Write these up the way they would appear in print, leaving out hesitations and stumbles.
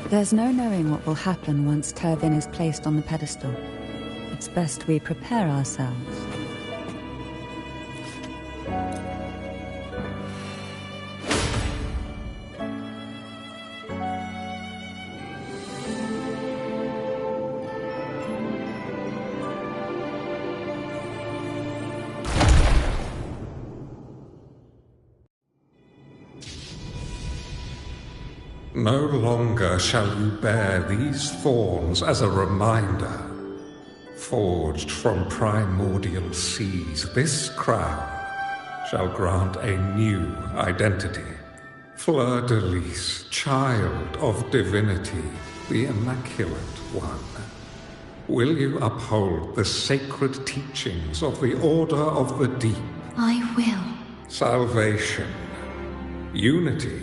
There's no knowing what will happen once Turvin is placed on the pedestal. It's best we prepare ourselves. No longer shall you bear these thorns as a reminder. Forged from primordial seas, this crown shall grant a new identity. Fleur-de-lis, child of divinity, the Immaculate One. Will you uphold the sacred teachings of the Order of the Deep? I will. Salvation, unity,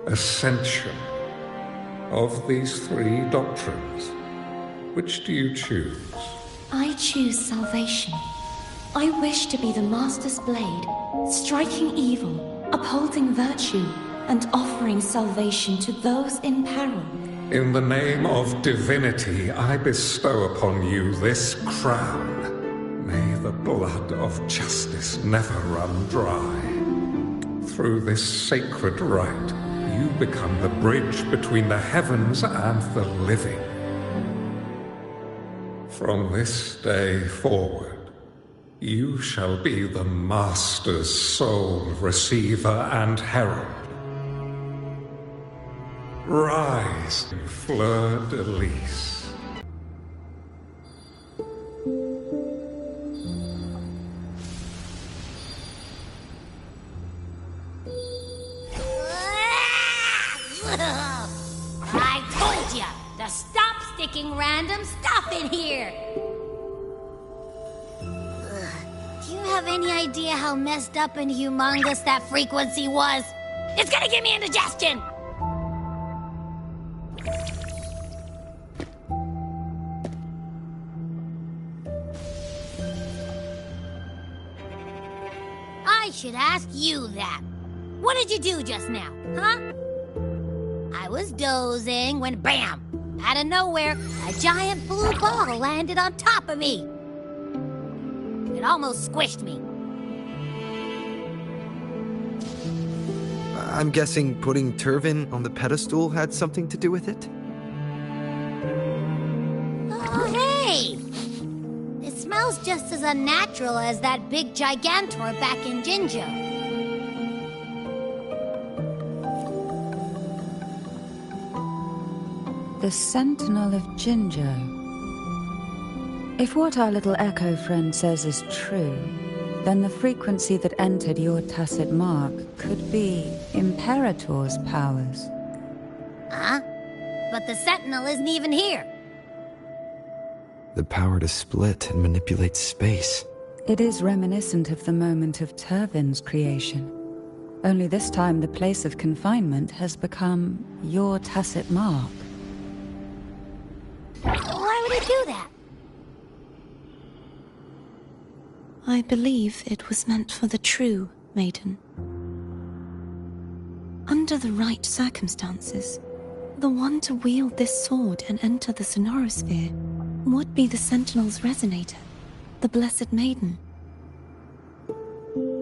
ascension. Of these three doctrines, which do you choose? I choose salvation. I wish to be the Master's blade, striking evil, upholding virtue, and offering salvation to those in peril. In the name of divinity, I bestow upon you this crown. May the blood of justice never run dry. Through this sacred rite, you become the bridge between the heavens and the living. From this day forward, you shall be the Master's sole receiver and herald. Rise, Fleur-de-lis. I told ya to stop sticking random stuff in here! Do you have any idea how messed up and humongous that frequency was? It's gonna give me indigestion! I should ask you that. What did you do just now, huh? I was dozing when BAM! Out of nowhere, a giant blue ball landed on top of me. It almost squished me. I'm guessing putting Turvin on the pedestal had something to do with it? Oh, hey! It smells just as unnatural as that big gigantor back in Jinjo. The Sentinel of Jinjo. If what our little echo friend says is true, then the frequency that entered your tacit mark could be Imperator's powers. Huh? But the Sentinel isn't even here. The power to split and manipulate space. It is reminiscent of the moment of Turvin's creation. Only this time the place of confinement has become your tacit mark. Why would it do that? I believe it was meant for the true maiden. Under the right circumstances, the one to wield this sword and enter the Sonorosphere would be the Sentinel's resonator, the Blessed Maiden.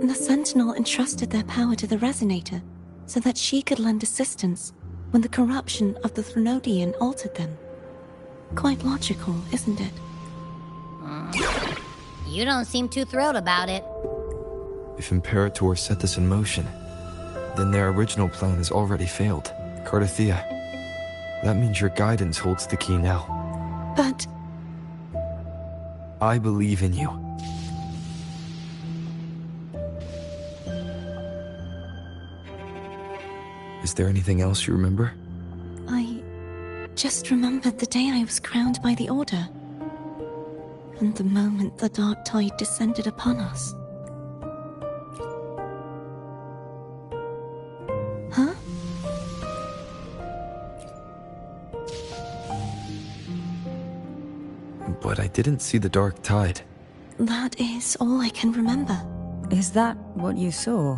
The Sentinel entrusted their power to the resonator so that she could lend assistance when the corruption of the Threnodian altered them. Quite logical, isn't it? You don't seem too thrilled about it. If Imperator set this in motion, then their original plan has already failed. Cardathea, that means your guidance holds the key now. But... I believe in you. Is there anything else you remember? I just remembered the day I was crowned by the Order. And the moment the dark tide descended upon us. Huh? But I didn't see the dark tide. That is all I can remember. Is that what you saw?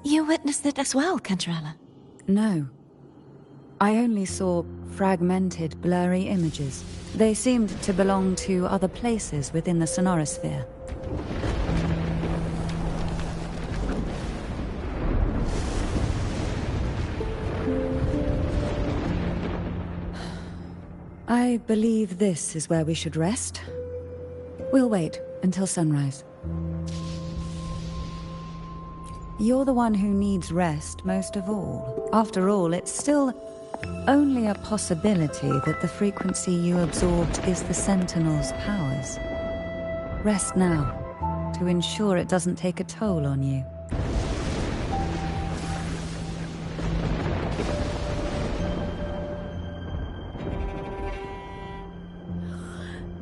You witnessed it as well, Cantarella? No. I only saw fragmented, blurry images. They seemed to belong to other places within the sonorosphere. I believe this is where we should rest. We'll wait until sunrise. You're the one who needs rest most of all. After all, it's still only a possibility that the frequency you absorbed is the Sentinel's powers. Rest now, to ensure it doesn't take a toll on you.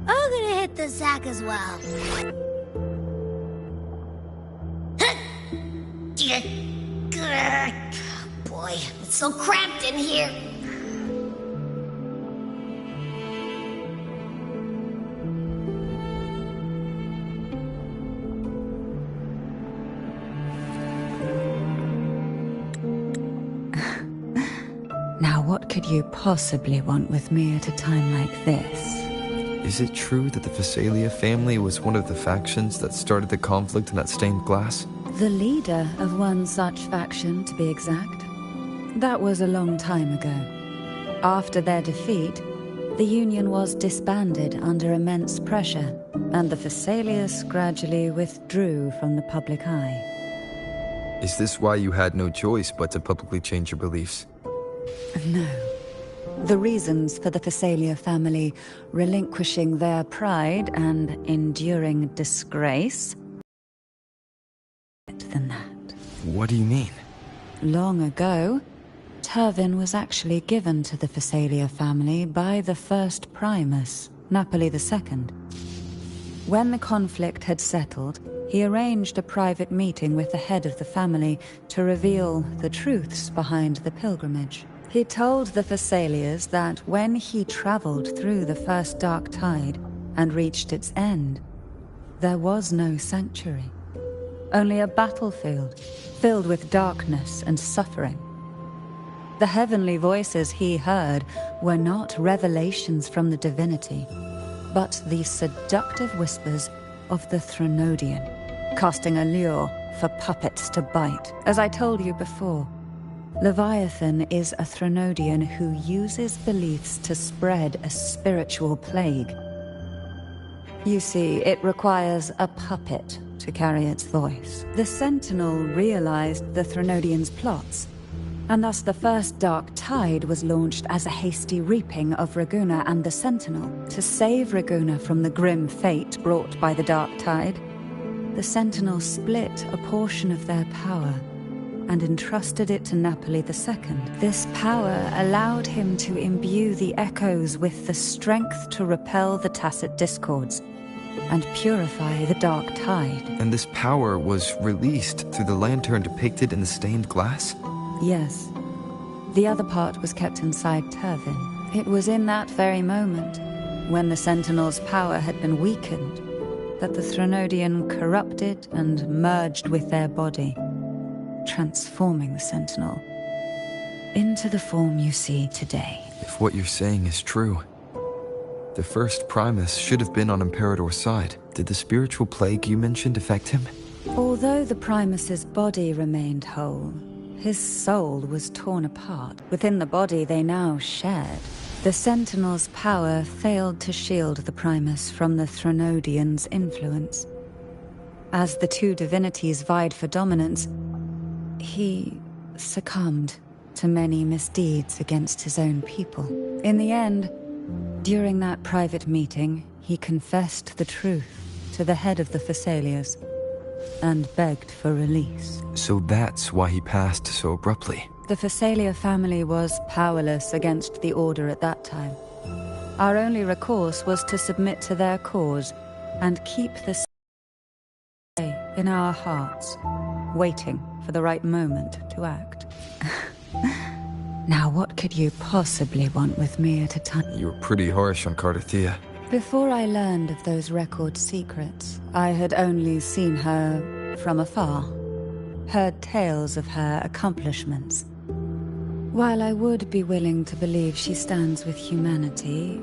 I'm gonna hit the sack as well. Boy, it's so cramped in here. Now what could you possibly want with me at a time like this? Is it true that the Phasalia family was one of the factions that started the conflict in that stained glass? The leader of one such faction, to be exact. That was a long time ago. After their defeat, the Union was disbanded under immense pressure, and the Phasalias gradually withdrew from the public eye. Is this why you had no choice but to publicly change your beliefs? No. The reasons for the Phasalia family relinquishing their pride and enduring disgrace than that. What do you mean? Long ago, Turvin was actually given to the Phasalia family by the first Primus, Napoli II. When the conflict had settled, he arranged a private meeting with the head of the family to reveal the truths behind the pilgrimage. He told the Phasalias that when he traveled through the first dark tide and reached its end, there was no sanctuary. Only a battlefield filled with darkness and suffering. The heavenly voices he heard were not revelations from the divinity, but the seductive whispers of the Threnodian, casting a lure for puppets to bite. As I told you before, Leviathan is a Threnodian who uses beliefs to spread a spiritual plague. You see, it requires a puppet to carry its voice. The Sentinel realized the Threnodian's plots, and thus the first Dark Tide was launched as a hasty reaping of Raguna and the Sentinel. To save Raguna from the grim fate brought by the Dark Tide, the Sentinel split a portion of their power and entrusted it to Napoli II. This power allowed him to imbue the Echoes with the strength to repel the Tacit Discords and purify the Dark Tide. And this power was released through the lantern depicted in the stained glass? Yes. The other part was kept inside Turvin. It was in that very moment, when the Sentinel's power had been weakened, that the Threnodian corrupted and merged with their body, transforming the Sentinel into the form you see today. If what you're saying is true, the first Primus should have been on Imperator's side. Did the spiritual plague you mentioned affect him? Although the Primus's body remained whole, his soul was torn apart. Within the body they now shared. The Sentinel's power failed to shield the Primus from the Threnodian's influence. As the two divinities vied for dominance, he succumbed to many misdeeds against his own people. In the end, during that private meeting, he confessed the truth to the head of the Phasalias and begged for release. So that's why he passed so abruptly. The Phasalia family was powerless against the Order at that time. Our only recourse was to submit to their cause and keep the in our hearts, waiting for the right moment to act. Now what could you possibly want with me at a time? You were pretty harsh on Cardathia. Before I learned of those record secrets, I had only seen her from afar, heard tales of her accomplishments. While I would be willing to believe she stands with humanity,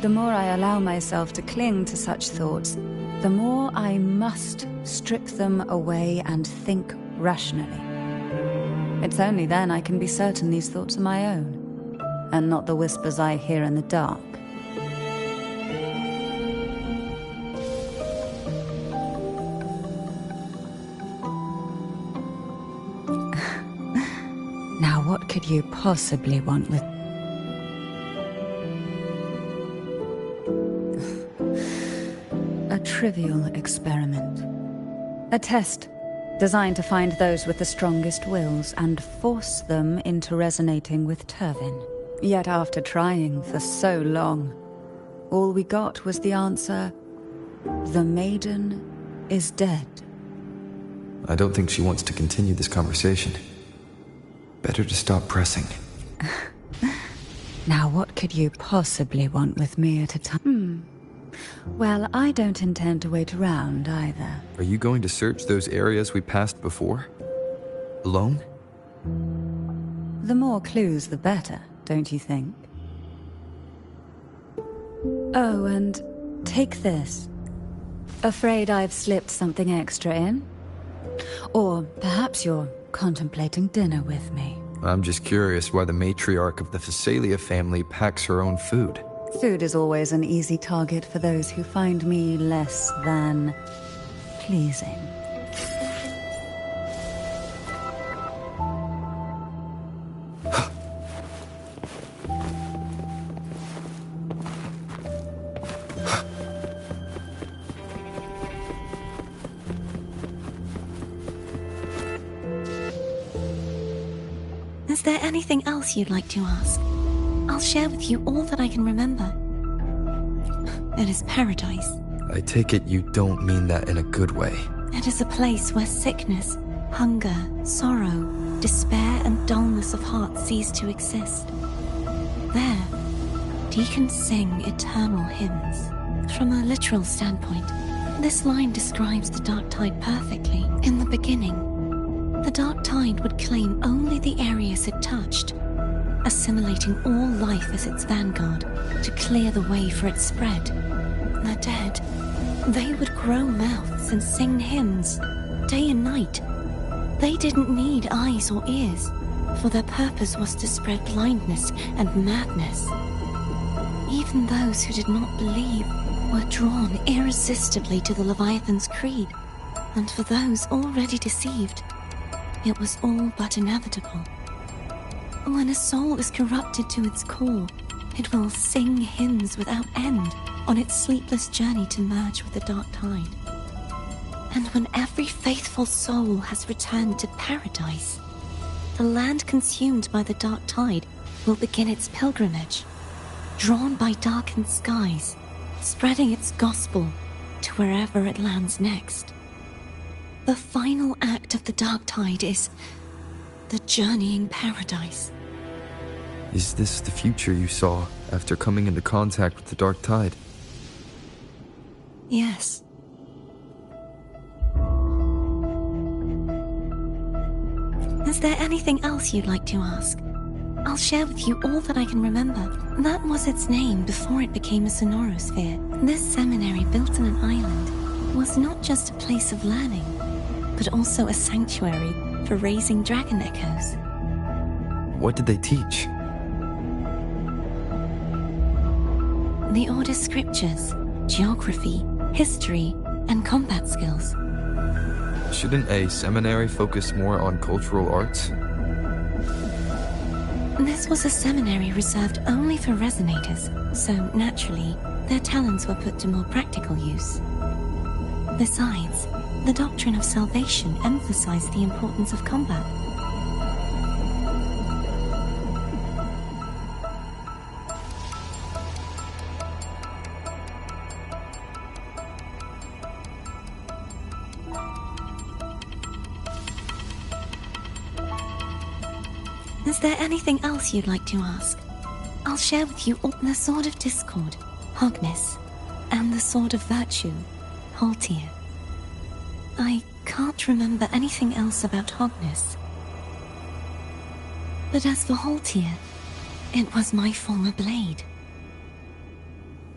the more I allow myself to cling to such thoughts, the more I must strip them away and think rationally. It's only then I can be certain these thoughts are my own, and not the whispers I hear in the dark. Now, what could you possibly want with... A trivial experiment. A test designed to find those with the strongest wills and force them into resonating with Turvin. Yet after trying for so long, all we got was the answer, "The maiden is dead." I don't think she wants to continue this conversation. Better to stop pressing. Now, what could you possibly want with me at a time? Well, I don't intend to wait around either. Are you going to search those areas we passed before? Alone? The more clues, the better, don't you think? Oh, and take this. Afraid I've slipped something extra in? Or perhaps you're contemplating dinner with me. I'm just curious why the matriarch of the Phasalia family packs her own food. Food is always an easy target for those who find me less than pleasing. Is there anything else you'd like to ask? I'll share with you all that I can remember. It is paradise. I take it you don't mean that in a good way. It is a place where sickness, hunger, sorrow, despair, and dullness of heart cease to exist. There, deacons sing eternal hymns. From a literal standpoint, this line describes the dark tide perfectly. In the beginning, the dark tide would claim only the areas it touched, assimilating all life as its vanguard to clear the way for its spread. The dead, they would grow mouths and sing hymns, day and night. They didn't need eyes or ears, for their purpose was to spread blindness and madness. Even those who did not believe were drawn irresistibly to the Leviathan's creed, and for those already deceived, it was all but inevitable. When a soul is corrupted to its core, it will sing hymns without end on its sleepless journey to merge with the dark tide. And when every faithful soul has returned to paradise, the land consumed by the dark tide will begin its pilgrimage, drawn by darkened skies, spreading its gospel to wherever it lands next. The final act of the dark tide is the journeying paradise. Is this the future you saw after coming into contact with the dark tide? Yes. Is there anything else you'd like to ask? I'll share with you all that I can remember. That was its name before it became a sonorosphere. This seminary, built on an island, was not just a place of learning, but also a sanctuary for raising dragon echoes. What did they teach? The Order's scriptures, geography, history, and combat skills. Shouldn't a seminary focus more on cultural arts? This was a seminary reserved only for resonators, so naturally, their talents were put to more practical use. Besides, the doctrine of salvation emphasized the importance of combat. Is there anything else you'd like to ask? I'll share with you all the Sword of Discord, Hogness, and the Sword of Virtue, Haltir. I can't remember anything else about Hogness. But as for Haltier, it was my former blade.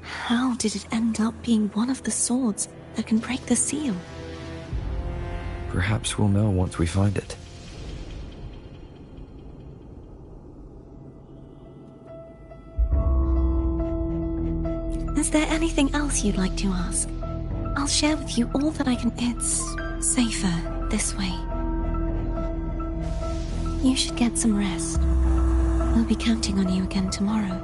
How did it end up being one of the swords that can break the seal? Perhaps we'll know once we find it. Is there anything else you'd like to ask? I'll share with you all that I can. It's safer this way. You should get some rest. We'll be counting on you again tomorrow.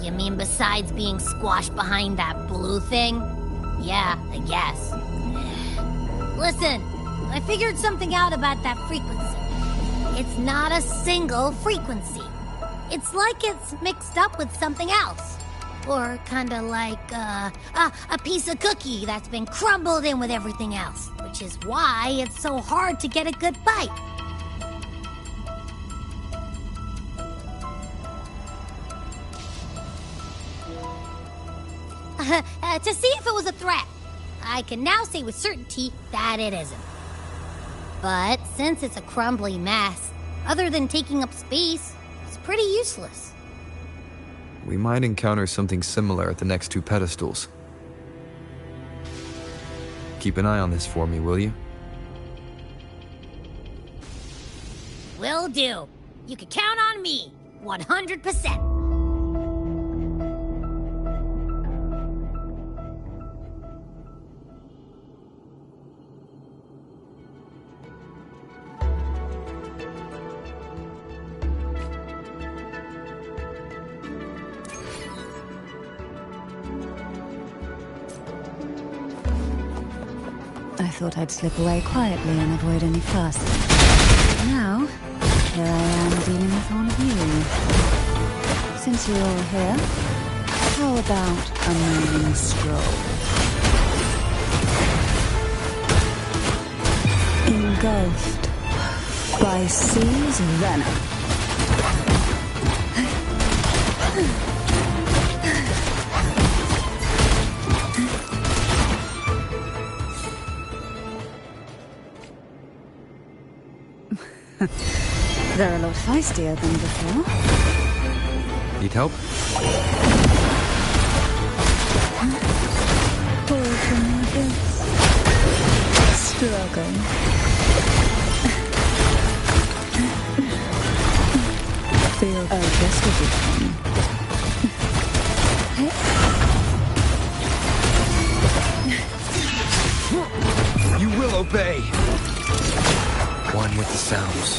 You mean besides being squashed behind that blue thing? Yeah, I guess. Listen, I figured something out about that frequency. It's not a single frequency. It's like it's mixed up with something else. Or kinda like, a piece of cookie that's been crumbled in with everything else. Which is why it's so hard to get a good bite. To see if it was a threat. I can now say with certainty that it isn't. But since it's a crumbly mess, other than taking up space, it's pretty useless. We might encounter something similar at the next two pedestals. Keep an eye on this for me, will you? Will do. You can count on me, 100%. I thought I'd slip away quietly and avoid any fuss. Now, here I am dealing with all of you. Since you're all here, how about a morning stroll? Engulfed by sea's venom. They're a lot feistier than before. Need help? Pull from the abyss. Struggle. Feel. Oh, this will be fun. You will obey! One with the sounds.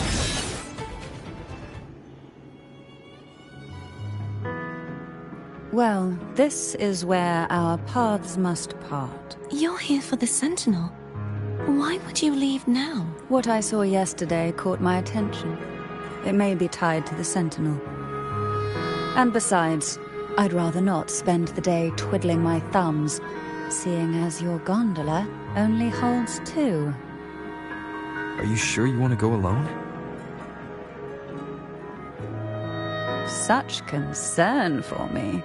Well, this is where our paths must part. You're here for the Sentinel. Why would you leave now? What I saw yesterday caught my attention. It may be tied to the Sentinel. And besides, I'd rather not spend the day twiddling my thumbs, seeing as your gondola only holds 2. Are you sure you want to go alone? Such concern for me.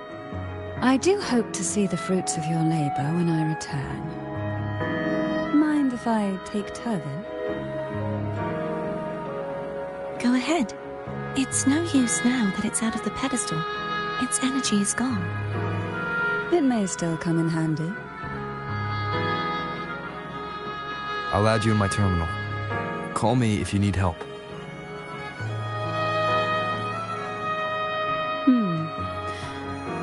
I do hope to see the fruits of your labor when I return. Mind if I take Turvin? Go ahead. It's no use now that it's out of the pedestal. Its energy is gone. It may still come in handy. I'll add you in my terminal. Call me if you need help.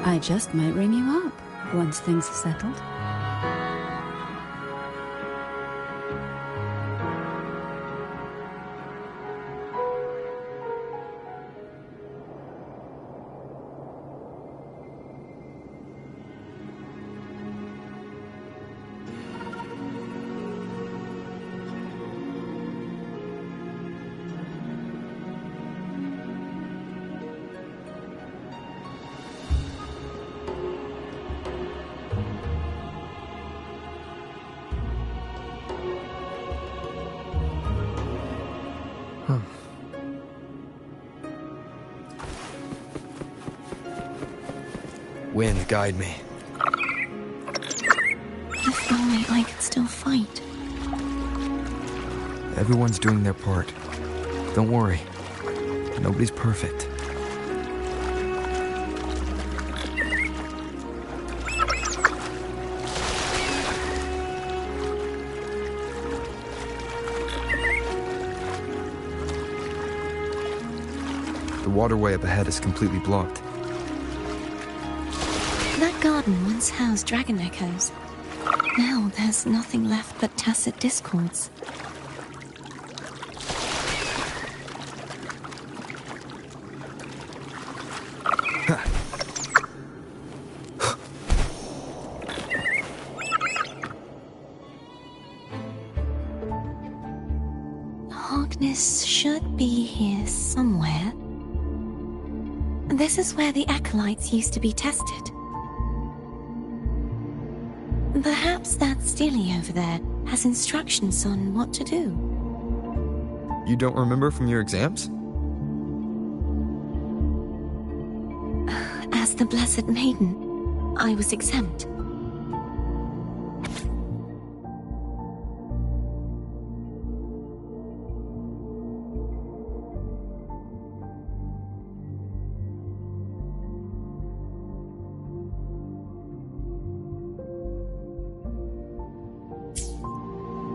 I just might ring you up once things are settled. Wind, guide me. If only I could still fight. Everyone's doing their part. Don't worry. Nobody's perfect. The waterway up ahead is completely blocked. That garden once housed dragon echoes. Now there's nothing left but tacit discords. Hogness should be here somewhere. This is where the acolytes used to be tested. Perhaps that Steely over there has instructions on what to do. You don't remember from your exams? As the Blessed Maiden, I was exempt.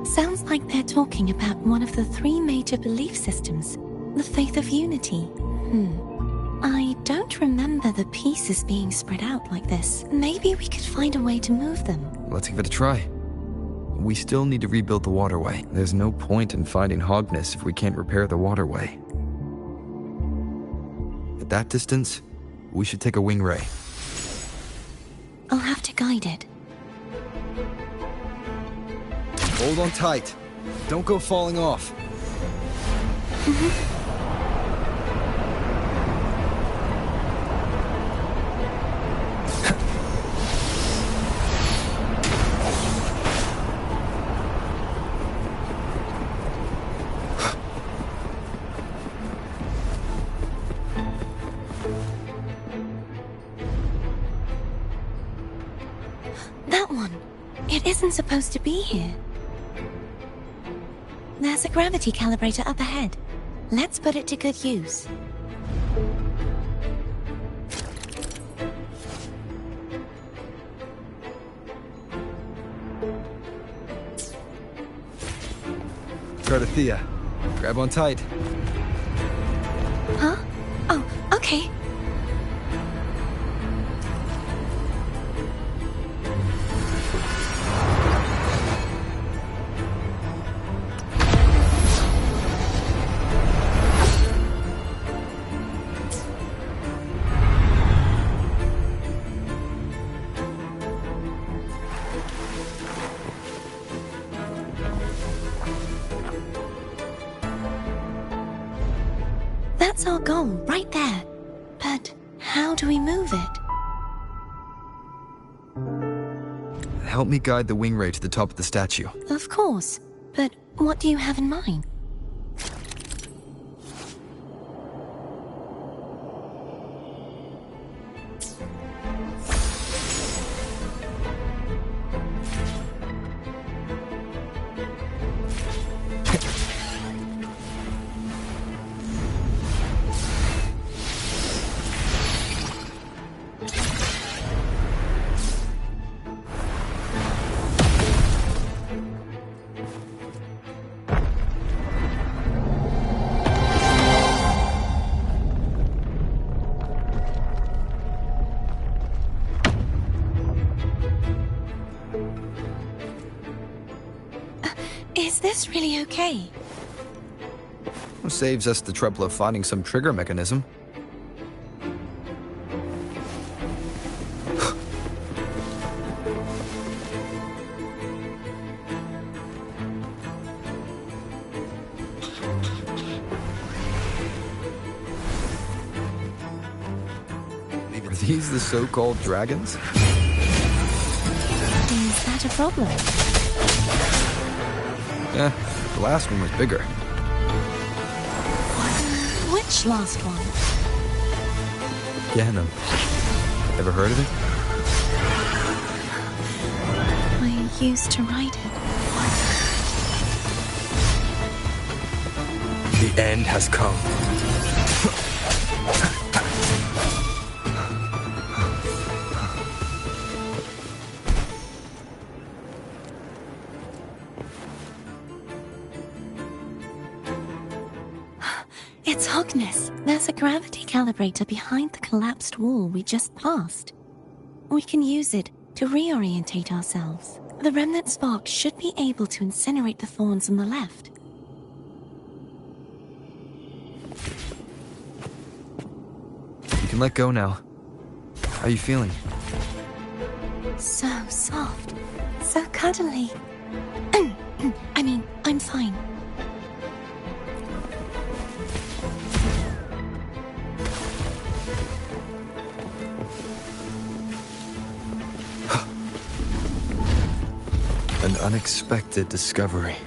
Sounds like they're talking about one of the three major belief systems, the faith of unity. I don't remember the pieces being spread out like this. Maybe we could find a way to move them. Let's give it a try. We still need to rebuild the waterway. There's no point in finding Hogness if we can't repair the waterway. At that distance, we should take a wing ray. I'll have to guide it. Hold on tight. Don't go falling off. That one. It isn't supposed to be here. There's a gravity calibrator up ahead. Let's put it to good use. Cardothea, grab on tight. Huh? Oh, okay. That's our goal, right there. But how do we move it? Help me guide the wing ray to the top of the statue. Of course. But what do you have in mind? Is this really okay? Saves us the trouble of finding some trigger mechanism. Are these the so-called dragons? Is that a problem? Yeah, the last one was bigger. Which last one? Ganem. Ever heard of it? used to write it. The end has come. It's Hogness. There's a gravity calibrator behind the collapsed wall we just passed. We can use it to reorientate ourselves. The remnant spark should be able to incinerate the thorns on the left. You can let go now. How are you feeling? So soft. So cuddly. I mean, I'm fine. An unexpected discovery.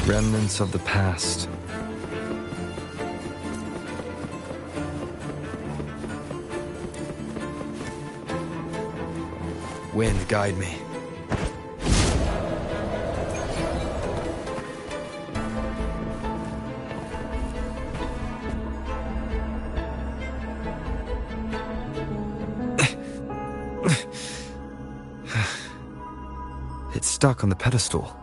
Remnants of the past. Wind, guide me. It's stuck on the pedestal.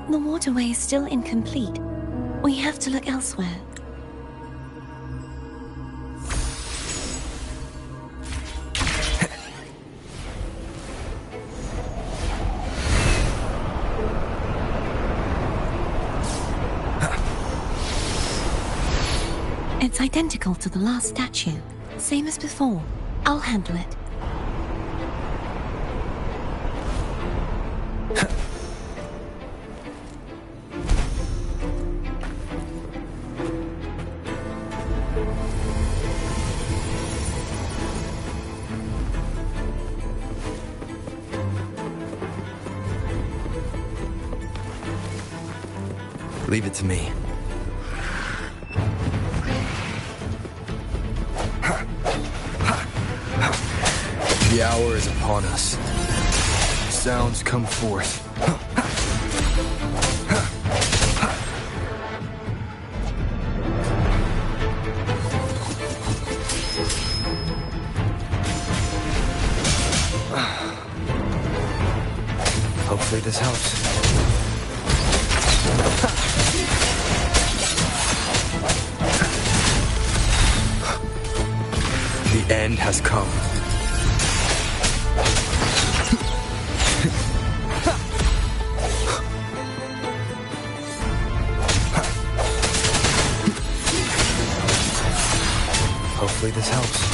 The waterway is still incomplete. We have to look elsewhere. It's identical to the last statue. Same as before. I'll handle it. Leave it to me. The hour is upon us. Sounds come forth. Hopefully this helps. The end has come. Hopefully this helps.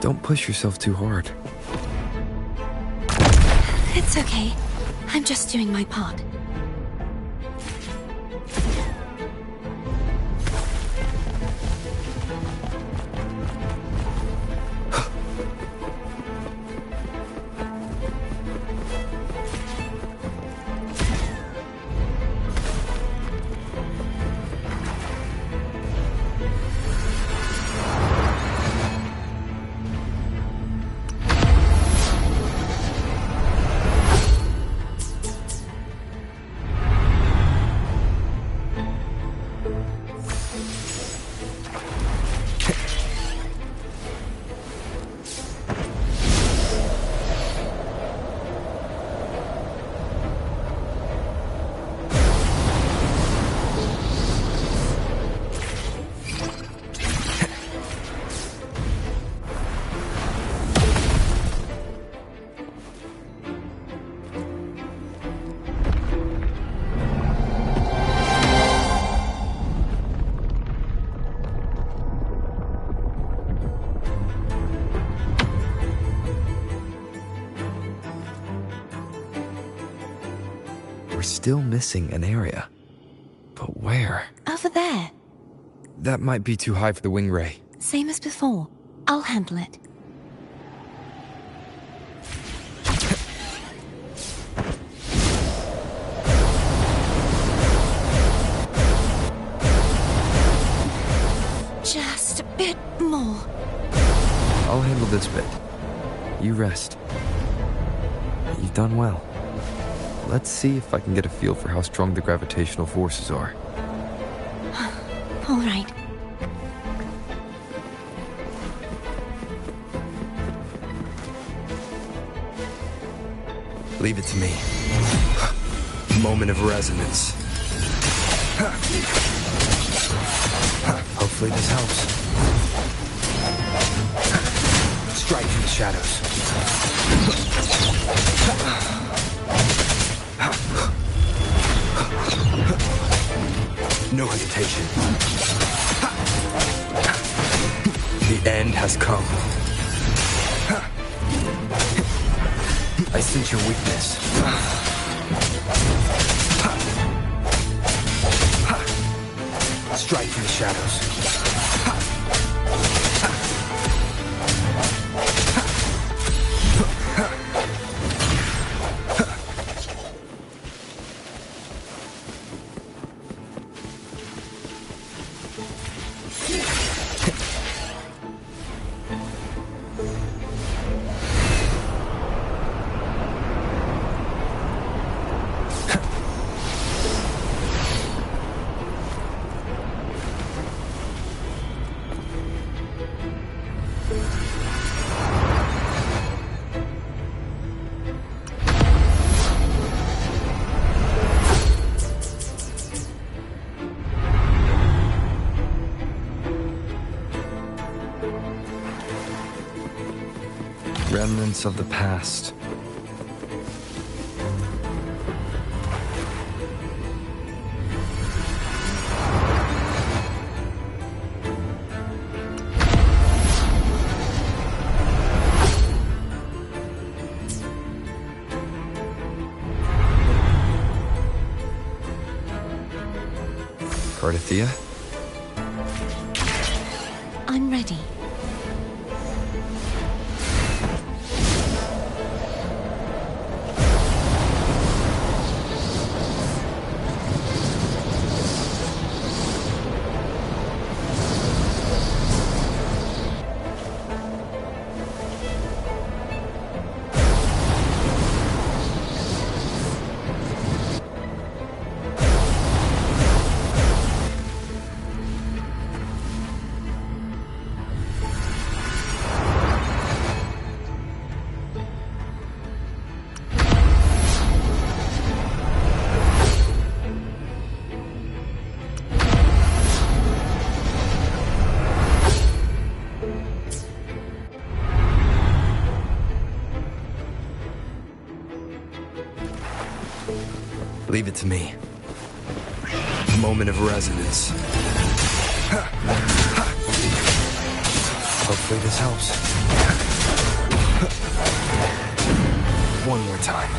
Don't push yourself too hard. It's okay. I'm just doing my part. still missing an area. But where? Over there. That might be too high for the wing ray. Same as before. I'll handle it. Just a bit more. I'll handle this bit. You rest. You've done well. Let's see if I can get a feel for how strong the gravitational forces are. All right. Leave it to me. Moment of resonance. Hopefully this helps. Strike from the shadows. No hesitation. The end has come. I sense your weakness. Strike from the shadows. Remnants of the past. Cardathia? I'm ready. Leave it to me. Moment of resonance. Hopefully this helps. One more time.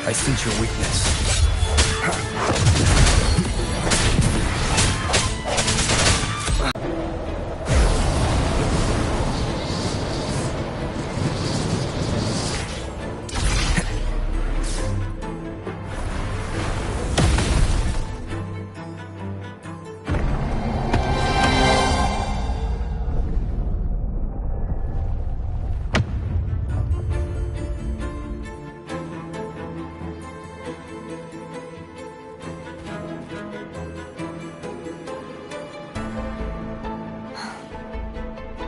I sense your weakness.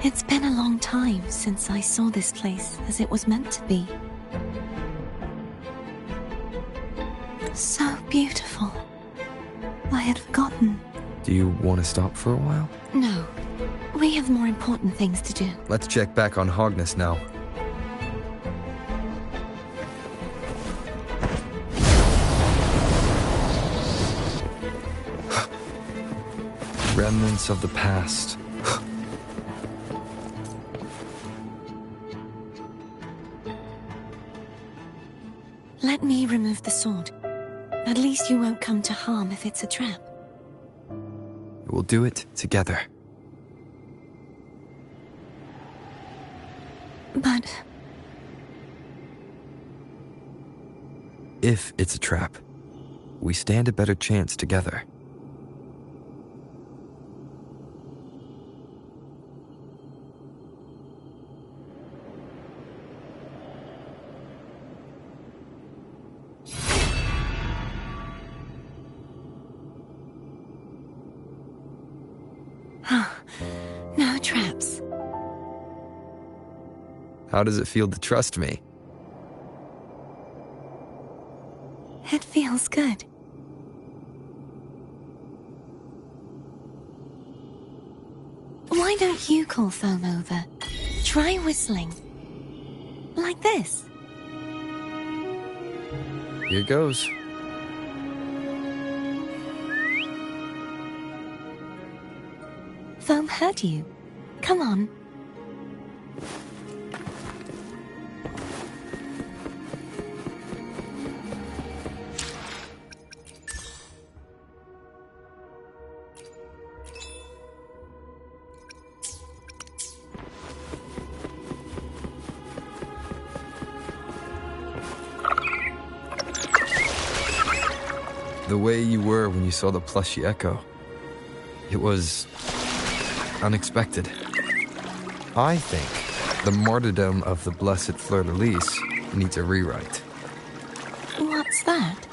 It's been a long time since I saw this place as it was meant to be. So beautiful. I had forgotten. Do you want to stop for a while? No. We have more important things to do. Let's check back on Hogness now. Remnants of the past. Let me remove the sword. At least you won't come to harm if it's a trap. We'll do it together. But... If it's a trap, we stand a better chance together. No traps. How does it feel to trust me? It feels good. Why don't you call Foam over? Try whistling. Like this. Here goes. Foam heard you. Come on. The way you were when you saw the plushy Echo. It was... unexpected. I think the martyrdom of the blessed fleur-de-lis needs a rewrite. What's that?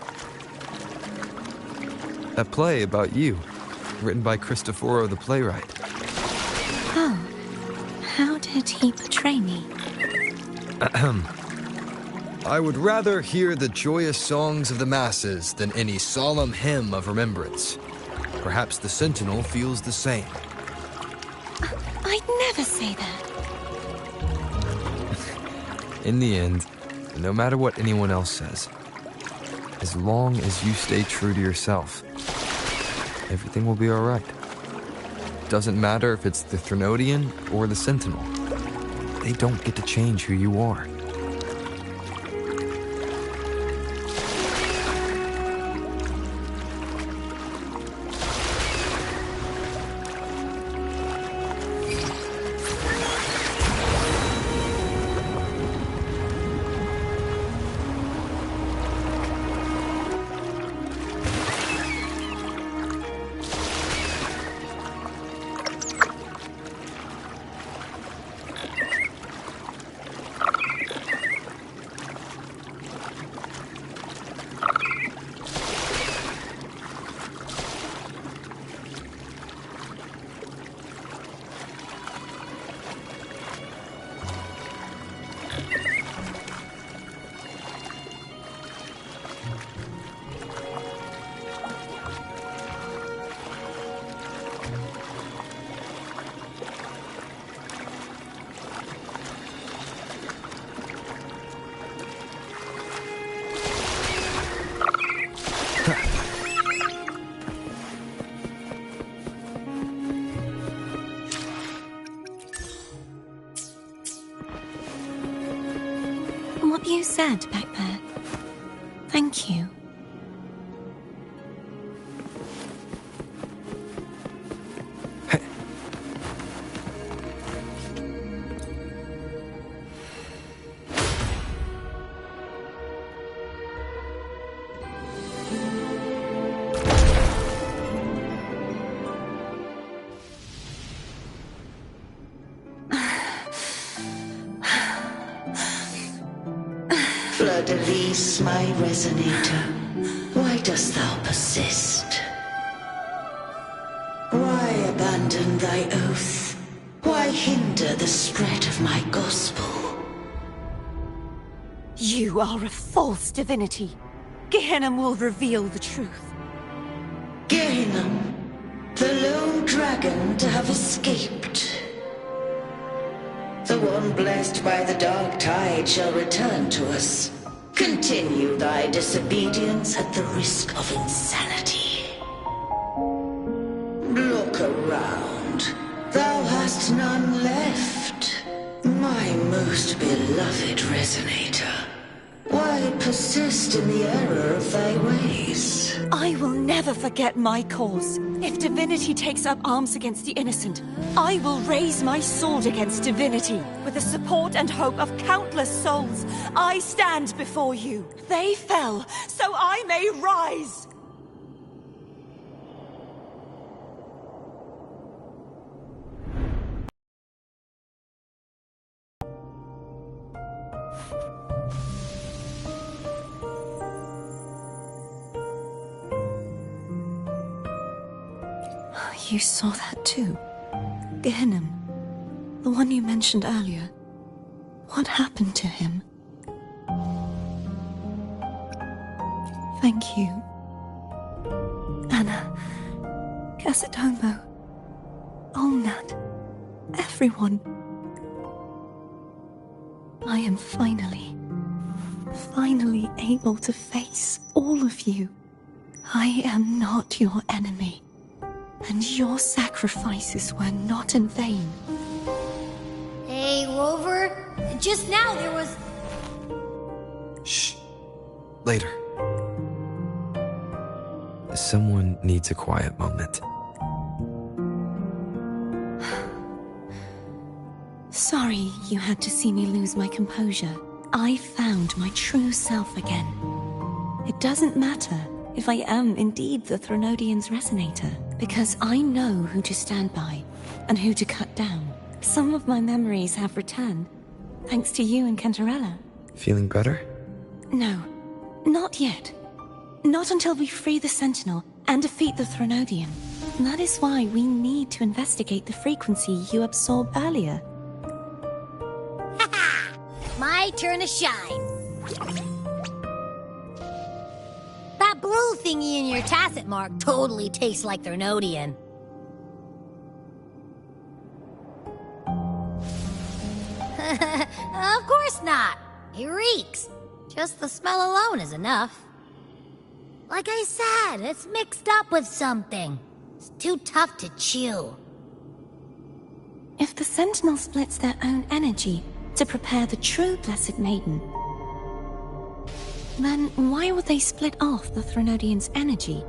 A play about you, written by Cristoforo the playwright. Oh. How did he portray me? I would rather hear the joyous songs of the masses than any solemn hymn of remembrance. Perhaps the Sentinel feels the same. I'd never say that. In the end, no matter what anyone else says, as long as you stay true to yourself, everything will be alright. Doesn't matter if it's the Threnodian or the Sentinel. They don't get to change who you are. What you said back there. Thank you. Fleur-de-lis, my resonator, why dost thou persist? Why abandon thy oath? Why hinder the spread of my gospel? You are a false divinity. Gehenna will reveal the truth. Gehenna, the lone dragon to have escaped. The one blessed by the dark tide shall return to us. Continue thy disobedience at the risk of insanity. Look around. Thou hast none left. My most beloved resonator. Why persist in the error of thy ways. I will never forget my cause. If divinity takes up arms against the innocent, I will raise my sword against divinity. With the support and hope of countless souls, I stand before you. They fell, so I may rise! You saw that too? Gehenna, the one you mentioned earlier. What happened to him? Thank you. Anna, Casitomo, Olnat, everyone. I am finally able to face all of you. I am not your enemy. And your sacrifices were not in vain. Hey, Rover. Just now there was... Shh. Later. Someone needs a quiet moment. Sorry you had to see me lose my composure. I found my true self again. It doesn't matter if I am indeed the Threnodian's resonator, because I know who to stand by and who to cut down. Some of my memories have returned, thanks to you and Cantarella. Feeling better? No, not yet. Not until we free the Sentinel and defeat the Threnodian. That is why we need to investigate the frequency you absorbed earlier. My turn to shine. That blue thingy in your tacit mark totally tastes like Threnodian. Of course not. It reeks. Just the smell alone is enough. Like I said, it's mixed up with something. It's too tough to chew. If the Sentinel splits their own energy to prepare the true Blessed Maiden, then why would they split off the Threnodian's energy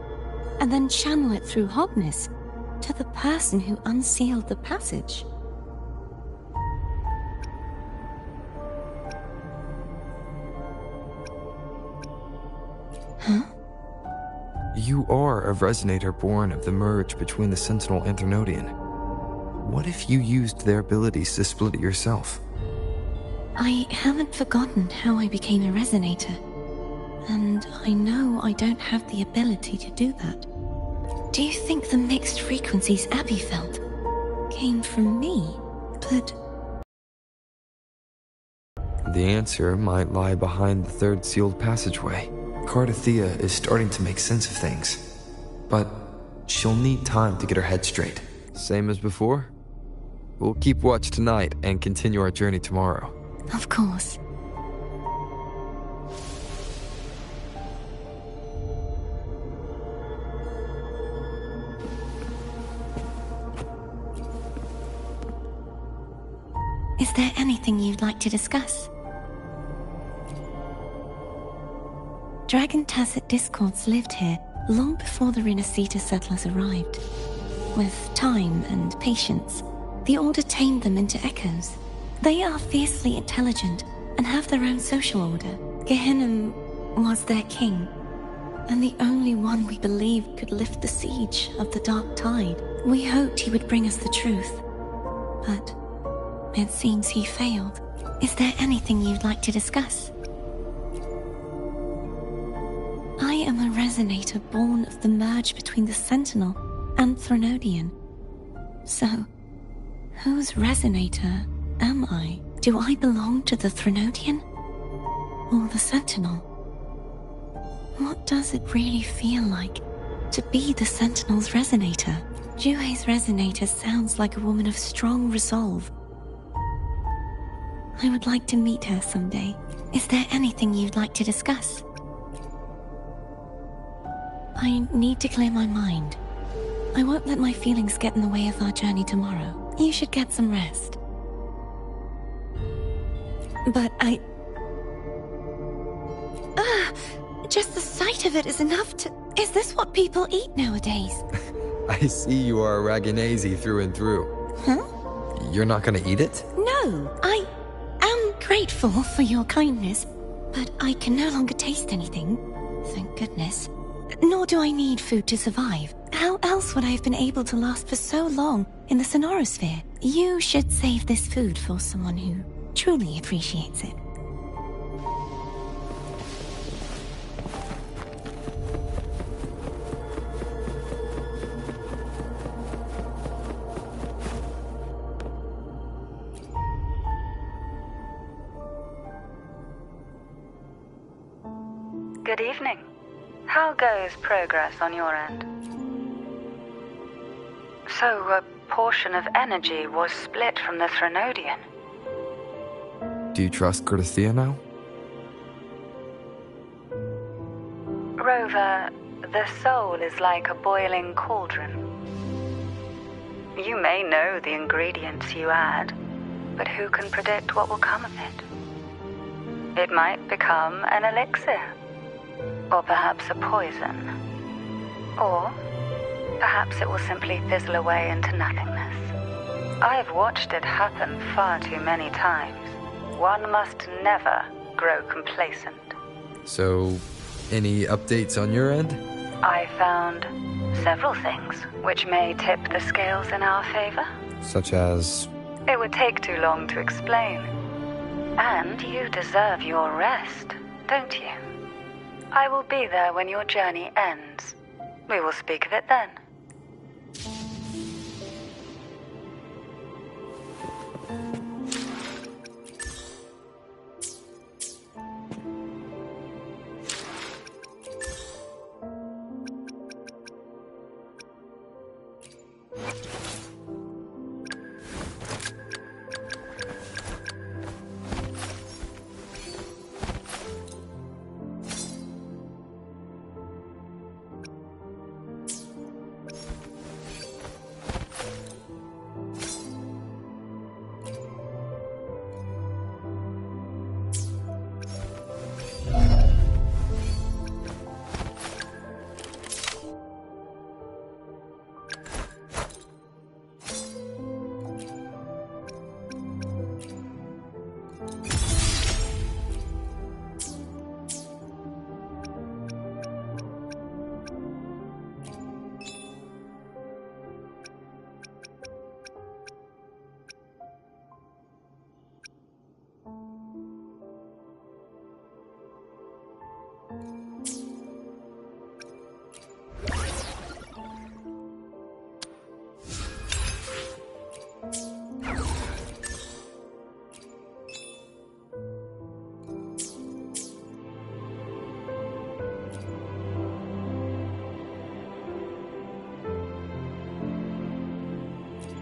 and then channel it through Hogness to the person who unsealed the passage? Huh? You are a resonator born of the merge between the Sentinel and Threnodian. What if you used their abilities to split it yourself? I haven't forgotten how I became a resonator. And I know I don't have the ability to do that. Do you think the mixed frequencies Abby felt came from me? But... The answer might lie behind the third sealed passageway. Cardathea is starting to make sense of things. But she'll need time to get her head straight. Same as before? We'll keep watch tonight and continue our journey tomorrow. Of course. Is there anything you'd like to discuss? Dragon Tacit discords lived here long before the Renacita settlers arrived. With time and patience, the Order tamed them into echoes. They are fiercely intelligent and have their own social order. Gehenna was their king, and the only one we believed could lift the siege of the Dark Tide. We hoped he would bring us the truth, but it seems he failed. Is there anything you'd like to discuss? I am a resonator born of the merge between the Sentinel and Threnodian. So, whose resonator am I? Do I belong to the Threnodian? Or the Sentinel? What does it really feel like to be the Sentinel's resonator? Juhe's resonator sounds like a woman of strong resolve. I would like to meet her someday. Is there anything you'd like to discuss? I need to clear my mind. I won't let my feelings get in the way of our journey tomorrow. You should get some rest. But Just the sight of it is enough to... Is this what people eat nowadays? I see you are a Raganazi through and through. Huh? You're not gonna eat it? No, I am grateful for your kindness, but I can no longer taste anything. Thank goodness. Nor do I need food to survive. How else would I have been able to last for so long in the Sonorosphere? You should save this food for someone who truly appreciates it. Good evening. How goes progress on your end? So, a portion of energy was split from the Threnodian. Do you trust Cordesia now? Rover, the soul is like a boiling cauldron. You may know the ingredients you add, but who can predict what will come of it? It might become an elixir. Or perhaps a poison. Or perhaps it will simply fizzle away into nothingness. I've watched it happen far too many times. One must never grow complacent. So, any updates on your end? I found several things which may tip the scales in our favor. Such as... It would take too long to explain. And you deserve your rest, don't you? I will be there when your journey ends. We will speak of it then.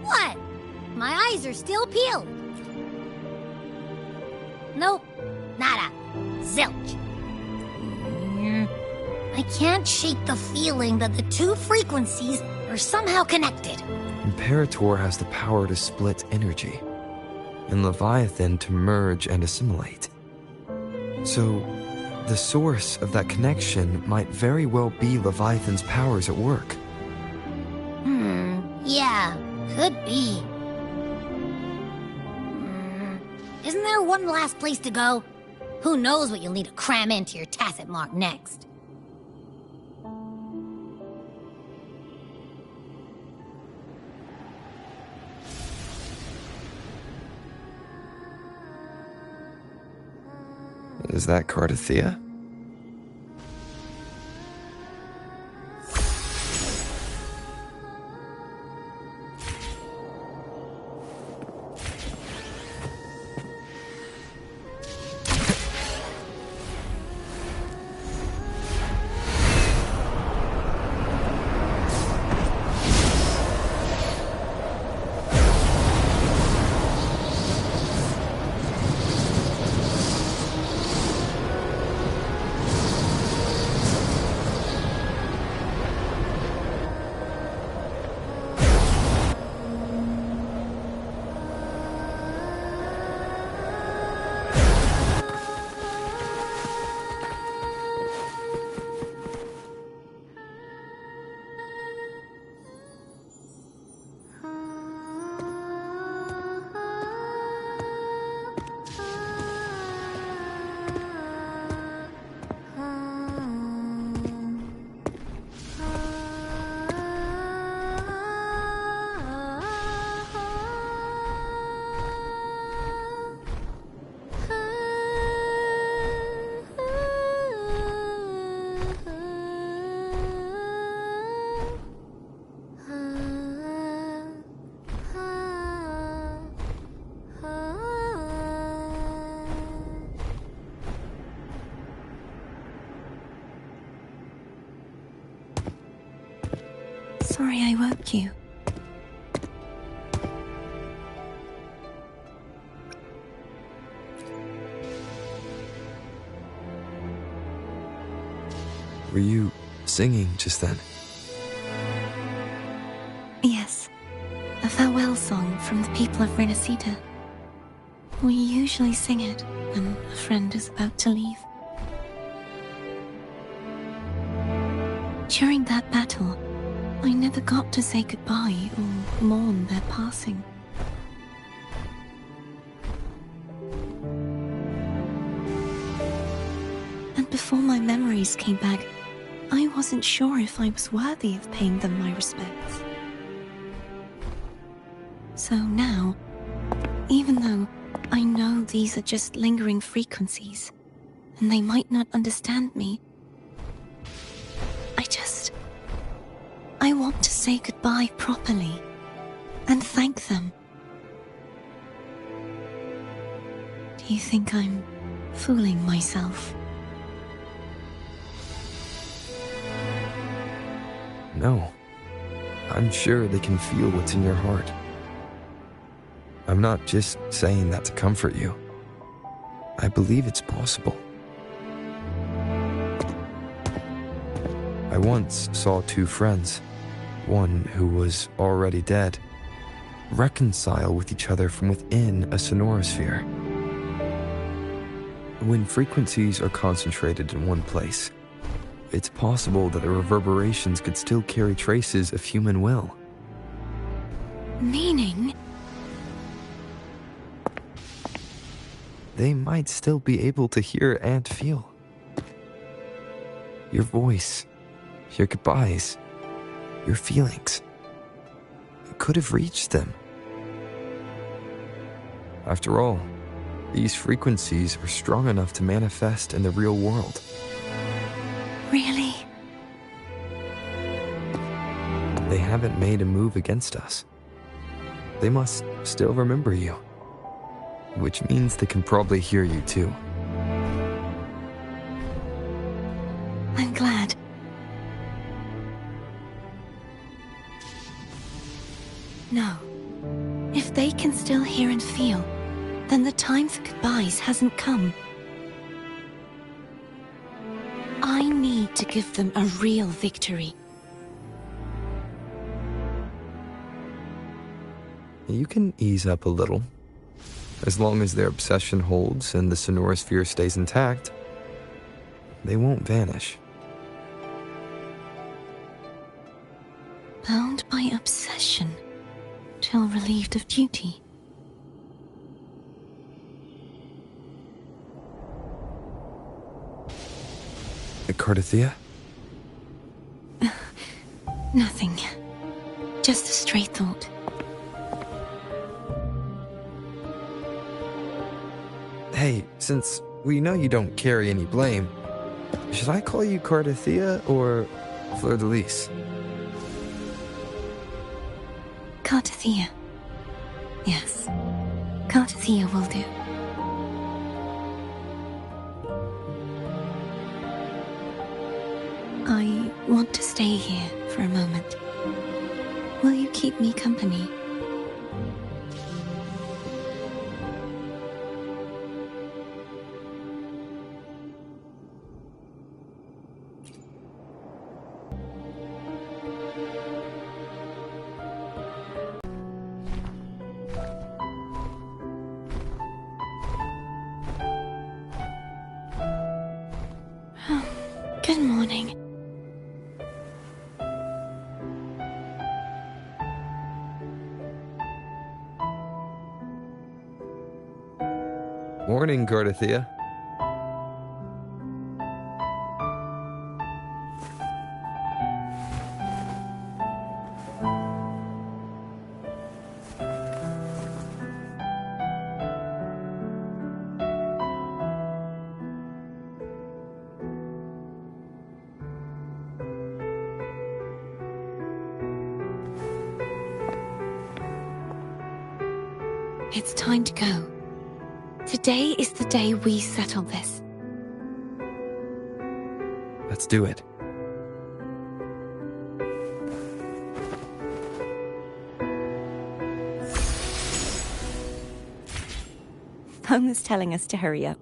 What? My eyes are still peeled. Nope. Nada. Zilch. I can't shake the feeling that the two frequencies are somehow connected. Imperator has the power to split energy, and Leviathan to merge and assimilate. So, the source of that connection might very well be Leviathan's powers at work. Yeah, could be. Isn't there one last place to go? Who knows what you'll need to cram into your tacit mark next? Is that Cardathea? sorry I woke you. Were you singing just then? Yes, a farewell song from the people of Renacita. We usually sing it when a friend is about to leave. During that battle, I never got to say goodbye or mourn their passing. And before my memories came back, I wasn't sure if I was worthy of paying them my respects. So now, even though I know these are just lingering frequencies, and they might not understand me, I want to say goodbye properly, and thank them. Do you think I'm fooling myself? No. I'm sure they can feel what's in your heart. I'm not just saying that to comfort you. I believe it's possible. I once saw two friends, one who was already dead, reconcile with each other from within a sonorosphere. When frequencies are concentrated in one place, it's possible that the reverberations could still carry traces of human will. Meaning? They might still be able to hear and feel. Your voice, your goodbyes, your feelings. It could have reached them. After all, these frequencies are strong enough to manifest in the real world. Really? They haven't made a move against us. They must still remember you, which means they can probably hear you too. I'm glad. No. If they can still hear and feel, then the time for goodbyes hasn't come. I need to give them a real victory. You can ease up a little. As long as their obsession holds and the sonorosphere stays intact, they won't vanish. Bound by obsession, till relieved of duty. Cardathea? Nothing. Just a stray thought. Hey, since we know you don't carry any blame, should I call you Cardathea or Fleur de Lis? Cardathea. Yes. Cardathea will do. I want to stay here for a moment. Will you keep me company? Good morning. Morning, Cardathea. It's time to go. Today is the day we settle this. Let's do it. phone is telling us to hurry up.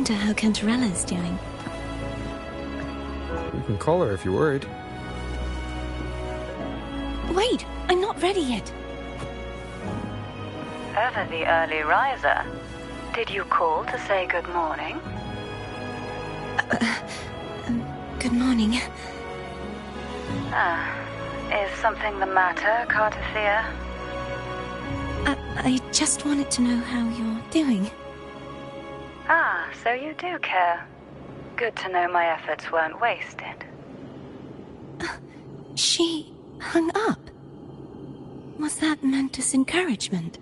How Cantarella's doing. You can call her if you're worried. Wait, I'm not ready yet. Ever the early riser. Did you call to say good morning? Good morning. Is something the matter, Cartathea? I just wanted to know how you're doing. So you do care. Good to know my efforts weren't wasted. She hung up. Was that meant as encouragement?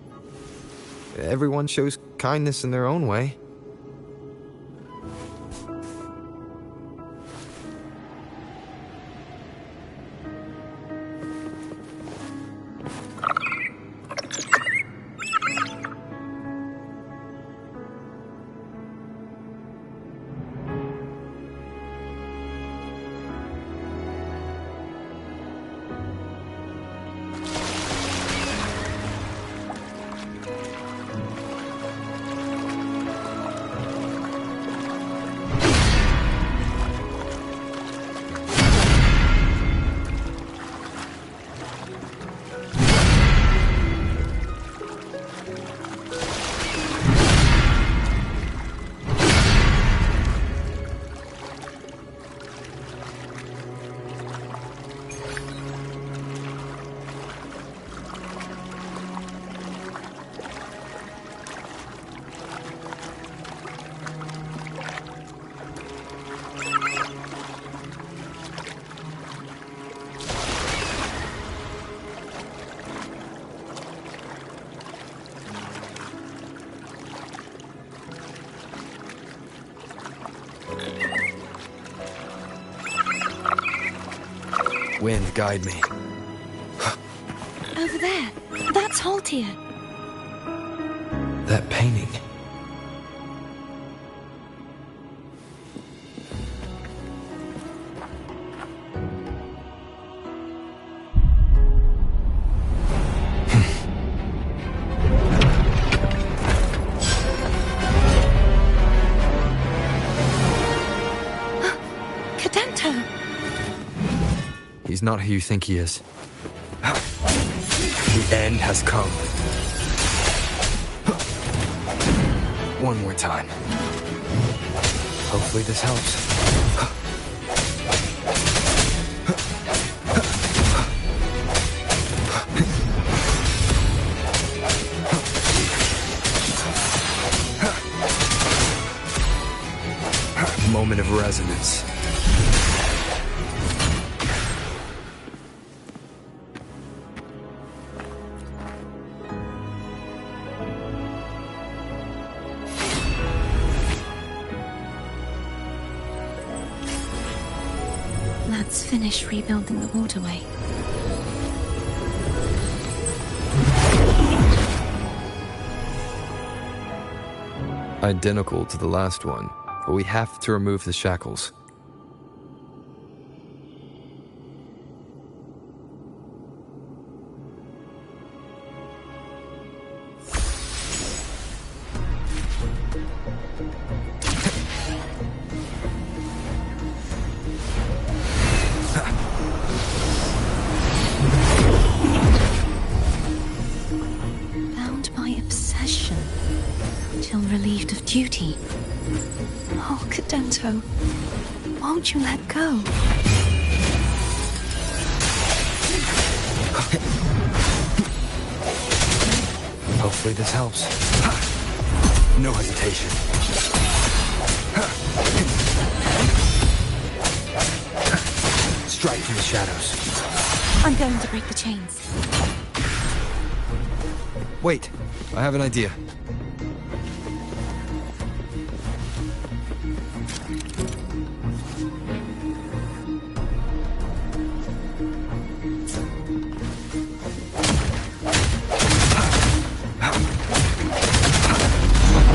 Everyone shows kindness in their own way. Wind, guide me. Over there. That's Haltia. That painting. He's not who you think he is. The end has come. One more time. Hopefully this helps. Moment of resonance. Let's finish rebuilding the waterway. Identical to the last one, but we have to remove the shackles. Relieved of duty. Oh, Cadento, won't you let go? Hopefully this helps. No hesitation. strike from the shadows. I'm going to break the chains. Wait, I have an idea.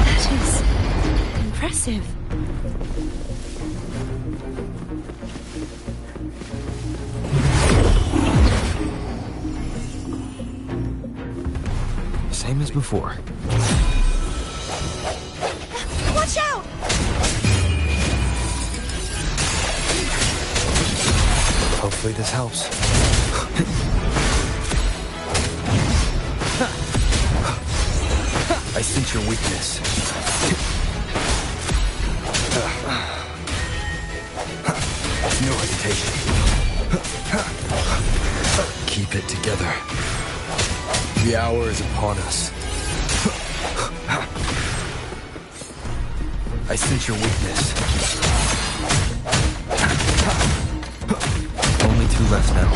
That is impressive. Same as before. Watch out! Hopefully this helps. I sense your weakness. No hesitation. Keep it together. The hour is upon us. I sense your weakness. Only two left now.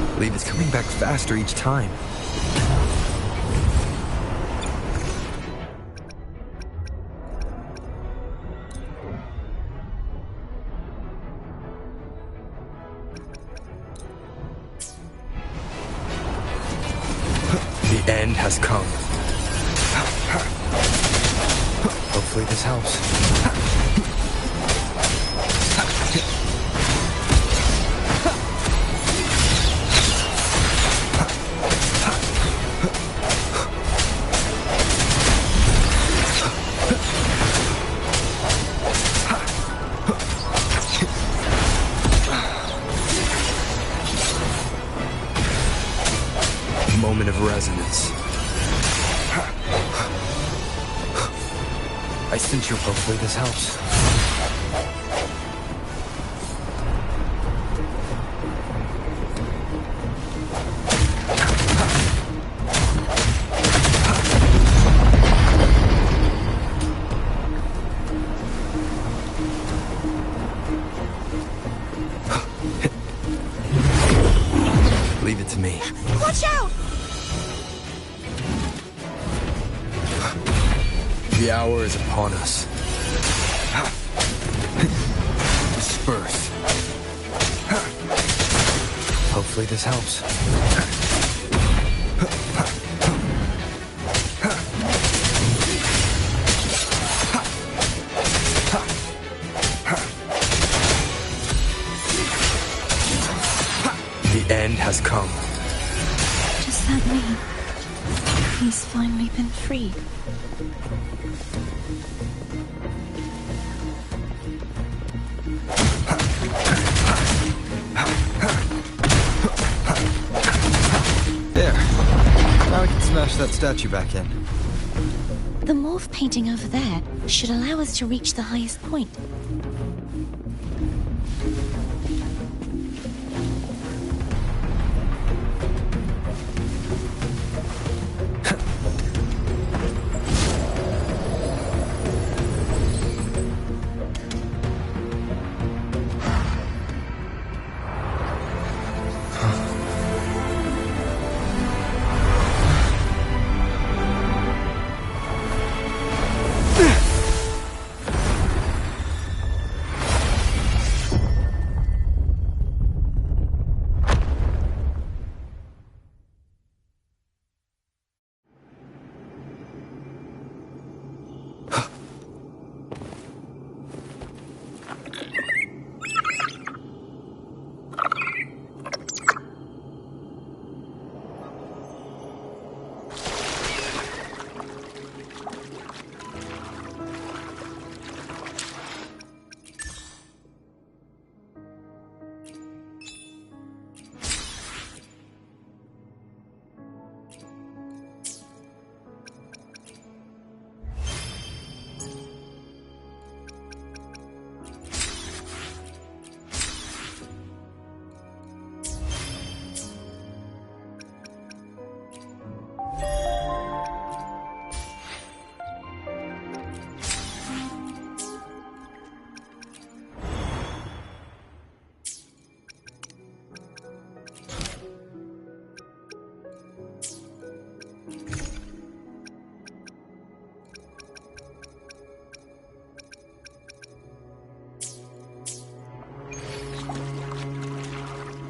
I believe it's coming back faster each time. The end has come. Hopefully this helps. Moment of resonance. I sense your hopefully this helps. Leave it to me. Watch out! The hour is upon us. Disperse. Hopefully this helps. The end has come. Does that mean he's finally been freed? There. Now we can smash that statue back in. The morph painting over there should allow us to reach the highest point.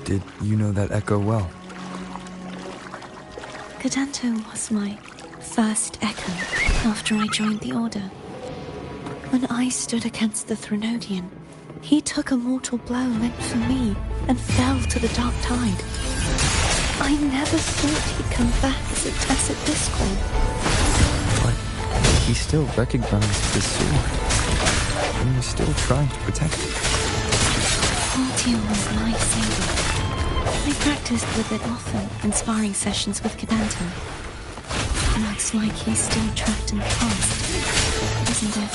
Did you know that echo well? Cadanto was my first echo after I joined the Order. When I stood against the Threnodian, he took a mortal blow meant for me and fell to the dark tide. I never thought he'd come back as a Tacit Discord. But he still recognized the sword and was still trying to protect it. Ortiel was my saber. I practiced with it often in sparring sessions with Cadanto. Looks like he's still trapped in the past, isn't it?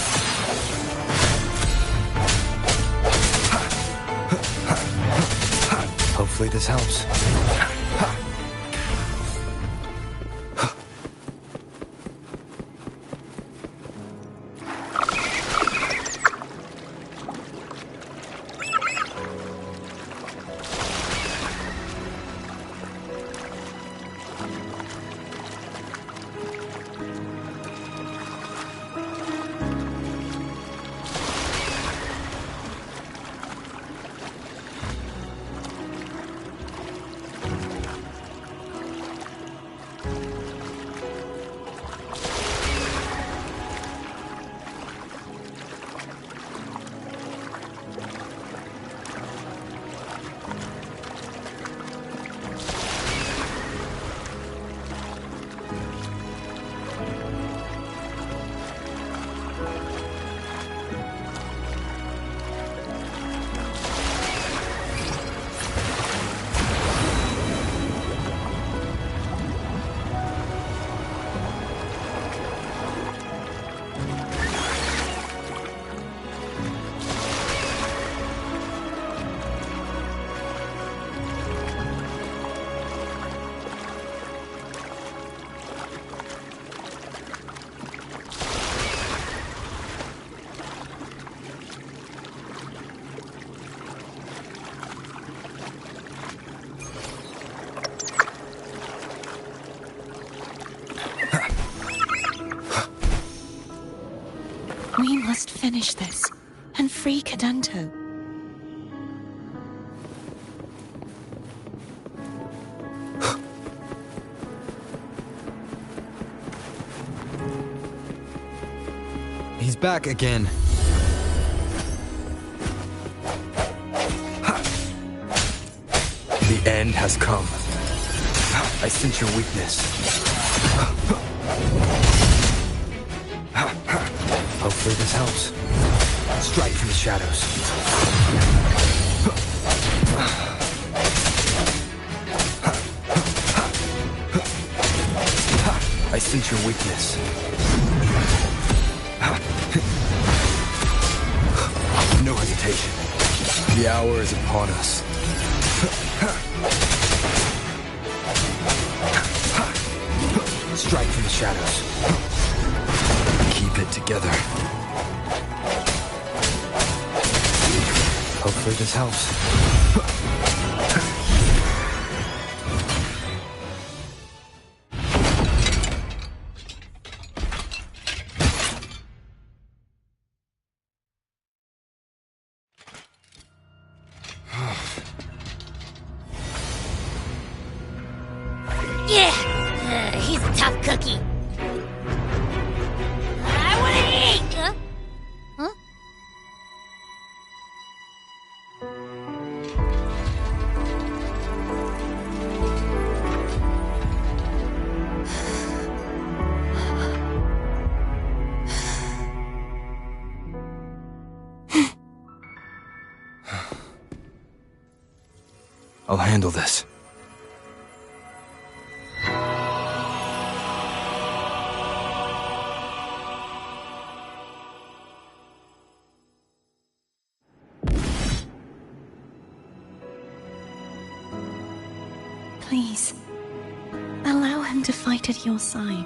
Hopefully this helps. We must finish this and free Cadanto. He's back again. The end has come. I sense your weakness. Hopefully this helps. Strike from the shadows. I sense your weakness. No hesitation. The hour is upon us. Strike from the shadows. Keep it together. Hopefully this helps. Yeah! He's a tough cookie. I wanna eat! Huh? I'll handle this. Please, allow him to fight at your side.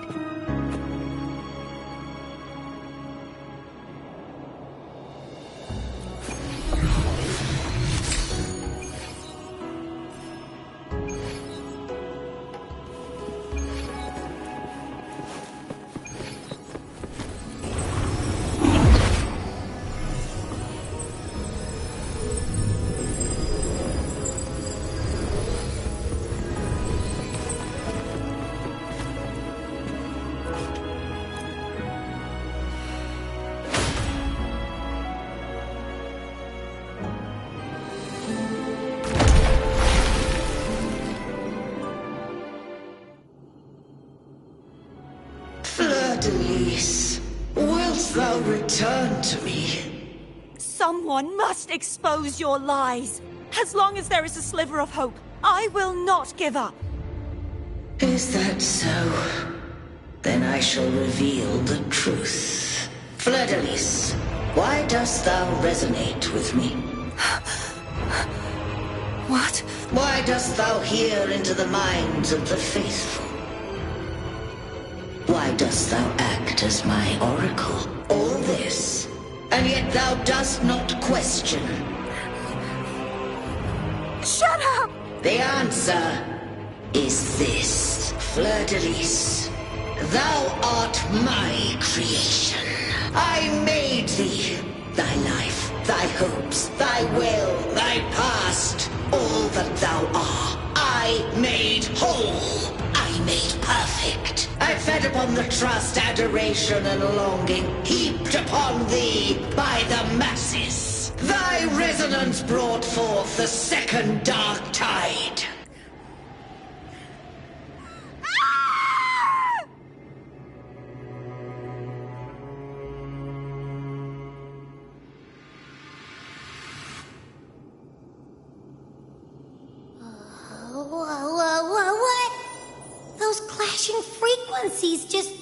Fleur-de-Lis, wilt thou return to me? Someone must expose your lies. As long as there is a sliver of hope, I will not give up. Is that so? Then I shall reveal the truth. Fleur-de-Lis, why dost thou resonate with me? What? Why dost thou hear into the minds of the faithful? Why dost thou act as my oracle? All this, and yet thou dost not question. Shut up! The answer is this, Fleur-de-Lis. Thou art my creation. I made thee. Thy life, thy hopes, thy will, thy past, all that thou art, I made whole. I made perfect. I fed upon the trust, adoration, and longing heaped upon thee by the masses. Thy resonance brought forth the second dark tide. What? Those clashing frequencies just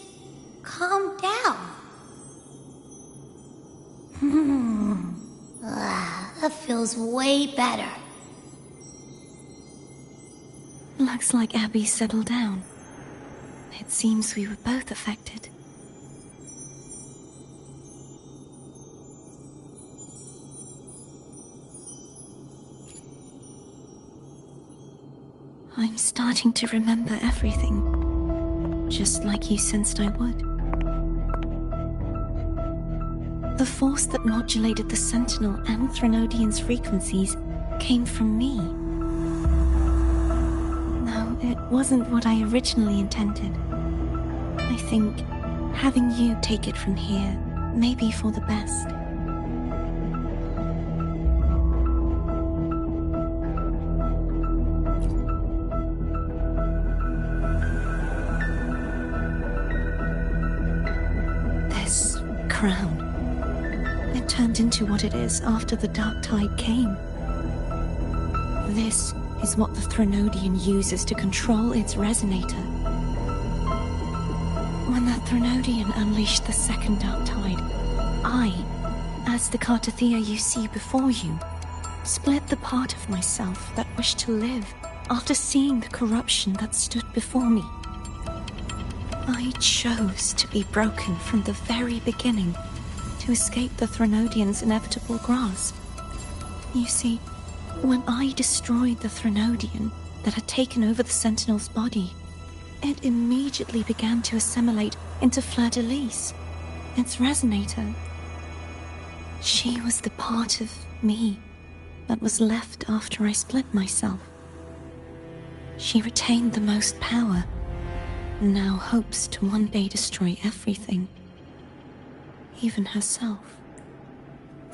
calm down. That feels way better. Looks like Abby settled down. It seems we were both affected. I'm starting to remember everything, just like you sensed I would. The force that modulated the Sentinel and Threnodian's frequencies came from me. No, it wasn't what I originally intended. I think having you take it from here may be for the best. Crown. It turned into what it is after the Dark Tide came. This is what the Threnodian uses to control its resonator. When the Threnodian unleashed the second Dark Tide, I, as the Cartothea you see before you, split the part of myself that wished to live after seeing the corruption that stood before me. I chose to be broken from the very beginning to escape the Threnodian's inevitable grasp. You see, when I destroyed the Threnodian that had taken over the Sentinel's body, it immediately began to assimilate into Fleur-de-Lis, its resonator. She was the part of me that was left after I split myself. She retained the most power, and now hopes to one day destroy everything, even herself.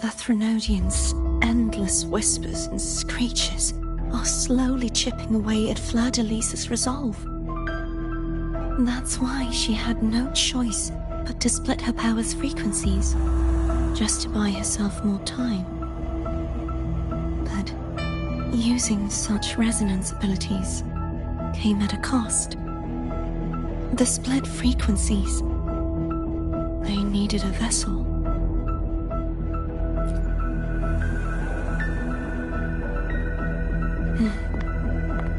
The Threnodian's endless whispers and screeches are slowly chipping away at Fleur-de-Lis's resolve. That's why she had no choice but to split her power's frequencies, just to buy herself more time. But using such resonance abilities came at a cost. The split frequencies. They needed a vessel.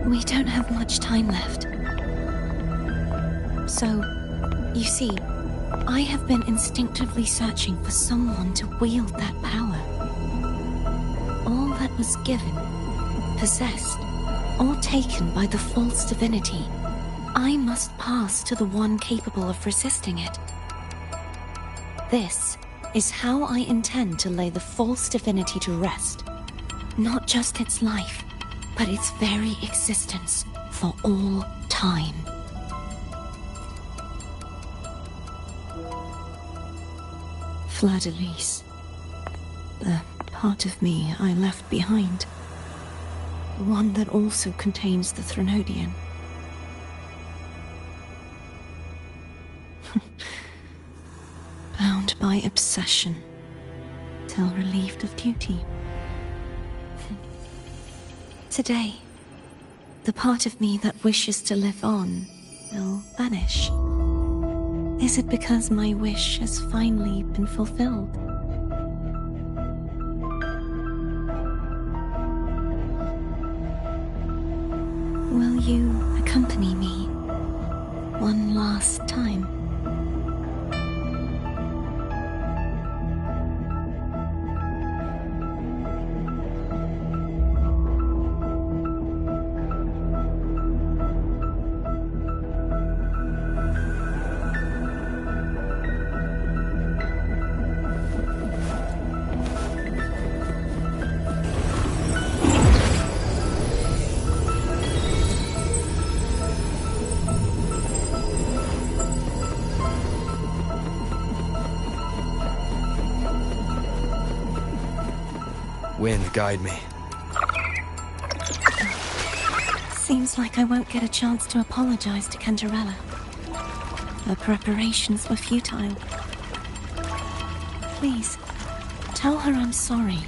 We don't have much time left. So, you see, I have been instinctively searching for someone to wield that power. All that was given, possessed, or taken by the false divinity, I must pass to the one capable of resisting it. This is how I intend to lay the false divinity to rest. Not just its life, but its very existence for all time. Fleur-de-Lis. The part of me I left behind. The one that also contains the by obsession, till relieved of duty. Today, the part of me that wishes to live on will vanish. Is it because my wish has finally been fulfilled? Will you accompany me one last time? Wind, guide me. Seems like I won't get a chance to apologize to Cantarella. Her preparations were futile. Please, tell her I'm sorry.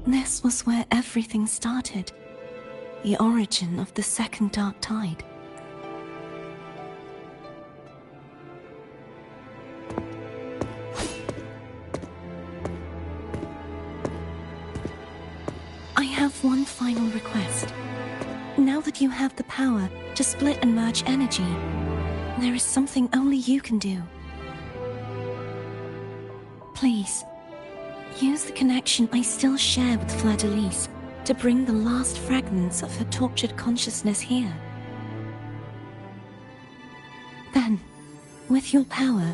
This was where everything started. The origin of the second dark tide. I have one final request. Now that you have the power to split and merge energy, there is something only you can do. Please, use the connection I still share with Fleur-de-Lis to bring the last fragments of her tortured consciousness here. Then, with your power,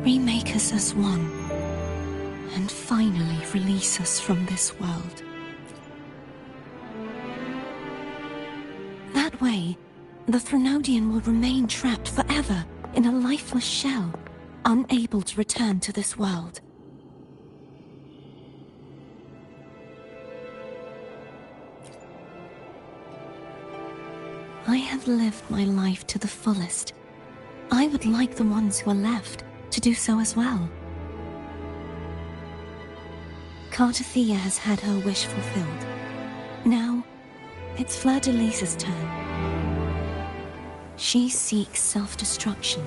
remake us as one, and finally release us from this world. That way, the Threnodian will remain trapped forever in a lifeless shell, unable to return to this world. I have lived my life to the fullest. I would like the ones who are left to do so as well. Cartathea has had her wish fulfilled. Now, it's Fleur-de-Lis's turn. She seeks self-destruction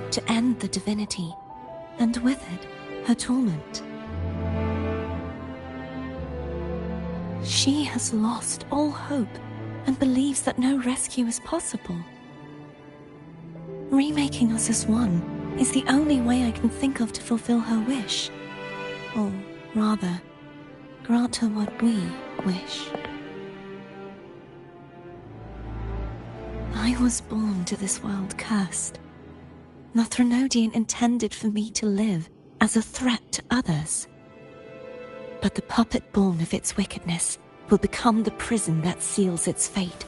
to end the divinity, and with it, her torment. She has lost all hope and believes that no rescue is possible. Remaking us as one is the only way I can think of to fulfill her wish. Or rather, grant her what we wish. I was born to this world cursed. The Threnodian intended for me to live as a threat to others. But the puppet born of its wickedness will become the prison that seals its fate.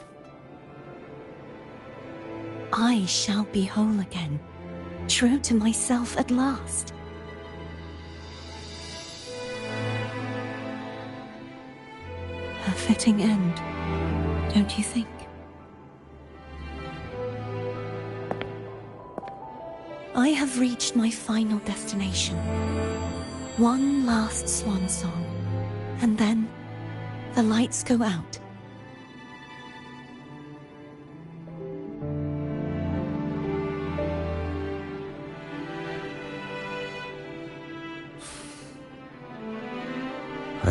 I shall be whole again, true to myself at last. A fitting end, don't you think? I have reached my final destination. One last swan song, and then the lights go out.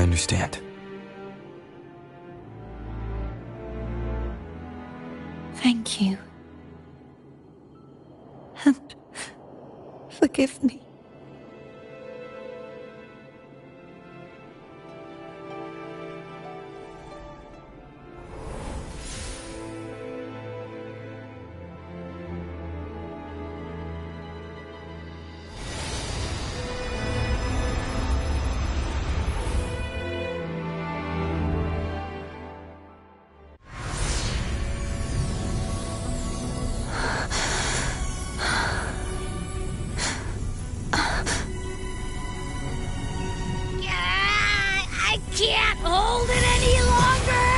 I understand. Thank you. And forgive me. I can't hold it any longer!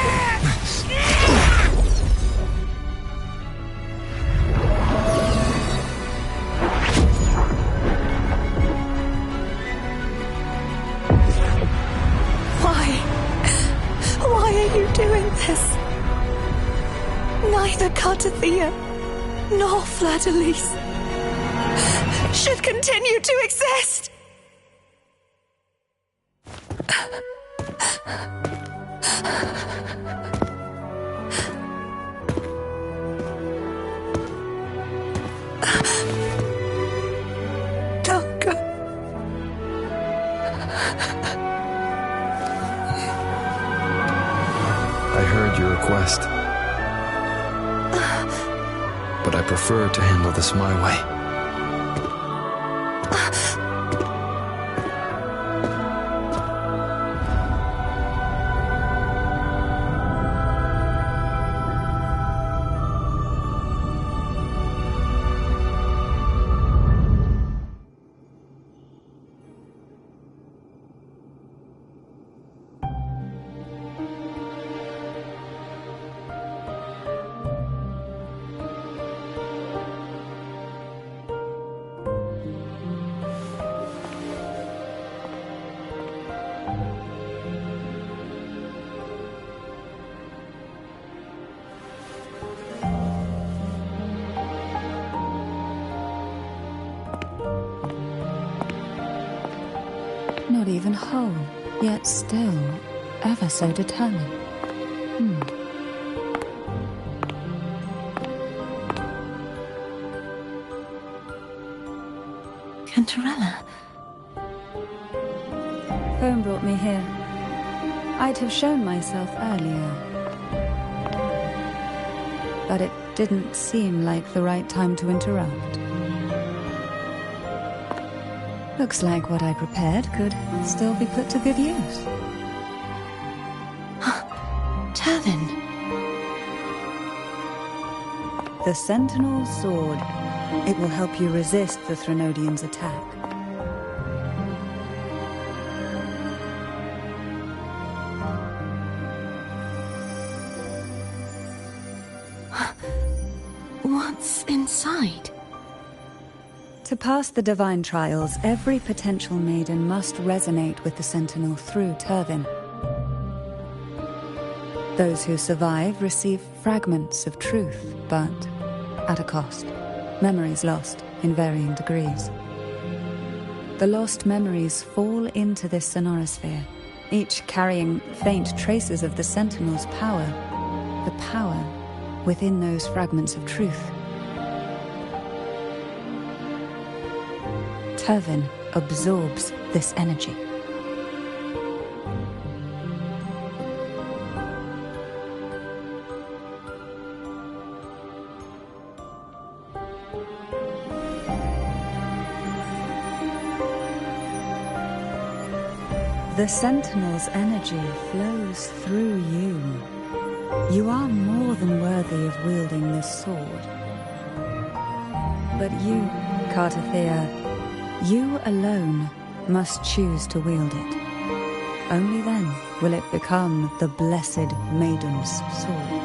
Why are you doing this? Neither Cartathea nor Fleur-de-Lis should continue to exist! Don't go. I heard your request. But I prefer to handle this my way. Not even whole, yet still ever so determined. Cantarella. Home brought me here. I'd have shown myself earlier. But it didn't seem like the right time to interrupt. Looks like what I prepared could still be put to good use. Turvin. The Sentinel's sword. It will help you resist the Threnodians' attack. What's inside? To pass the divine trials, every potential maiden must resonate with the Sentinel through Turvin. Those who survive receive fragments of truth, but at a cost. Memories lost in varying degrees. The lost memories fall into this sonorosphere, each carrying faint traces of the Sentinel's power, the power within those fragments of truth. Turvin absorbs this energy. The Sentinel's energy flows through you. You are more than worthy of wielding this sword. But you, Cartathea, you alone must choose to wield it. Only then will it become the Blessed Maiden's sword.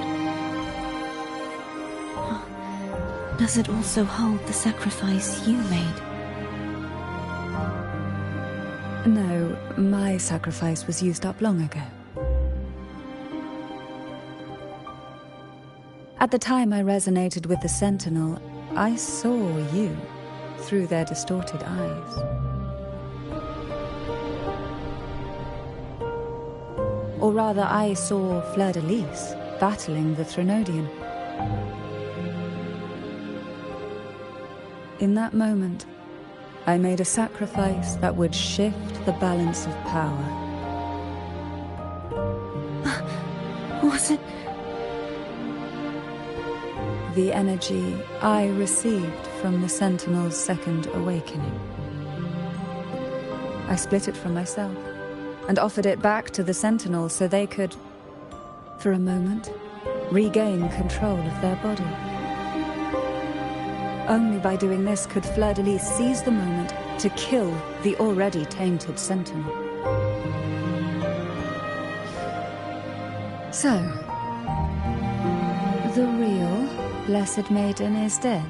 Does it also hold the sacrifice you made? No, my sacrifice was used up long ago. At the time I resonated with the Sentinel, I saw you through their distorted eyes. Or rather, I saw Fleur-de-Lis battling the Threnodian. In that moment, I made a sacrifice that would shift the balance of power. Was it? The energy I received from the Sentinel's second awakening. I split it from myself and offered it back to the Sentinels so they could, for a moment, regain control of their body. Only by doing this could Fleur-de-Lis seize the moment to kill the already tainted Sentinel. So, the real Blessed Maiden is dead.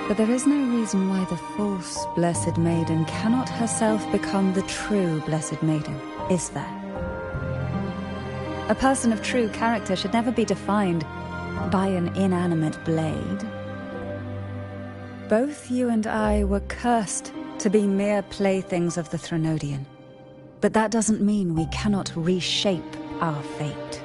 But there is no reason why the false Blessed Maiden cannot herself become the true Blessed Maiden, is there? A person of true character should never be defined by an inanimate blade. Both you and I were cursed to be mere playthings of the Threnodian. But that doesn't mean we cannot reshape our fate.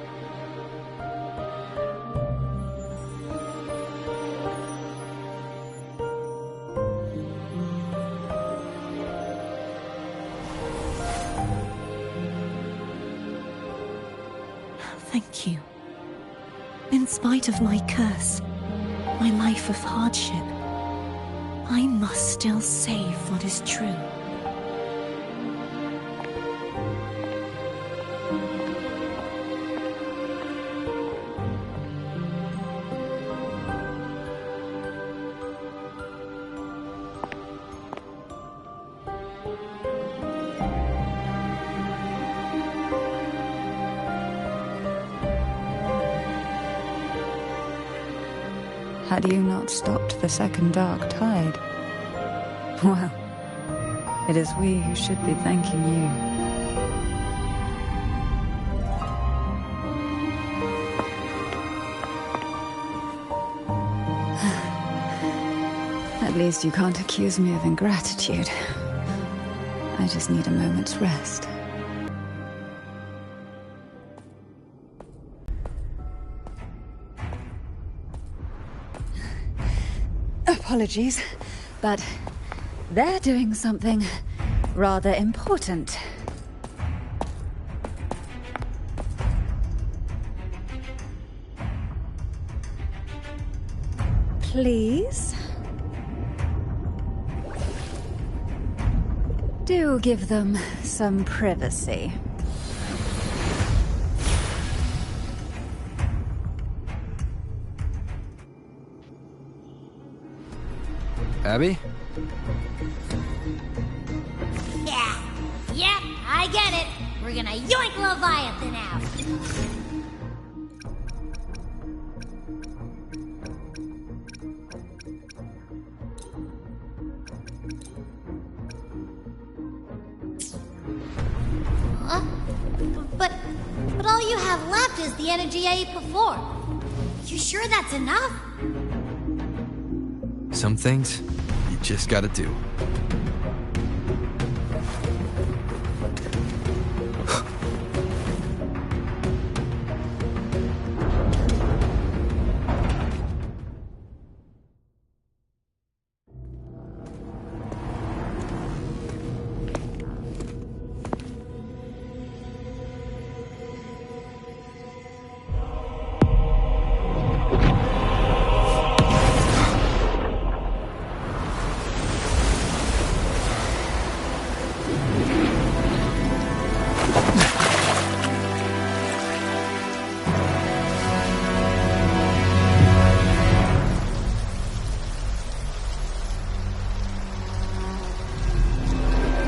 Thank you. In spite of my curse, my life of hardship, I must still save what is true. Had you not stopped the second dark tide? Well, it is we who should be thanking you. At least you can't accuse me of ingratitude. I just need a moment's rest. Apologies, but they're doing something rather important. Please? Do give them some privacy. Abby? Yeah. Yep, I get it. We're gonna yoink Leviathan out. Huh? But all you have left is the energy I ate before. You sure that's enough? Some things, you just gotta do.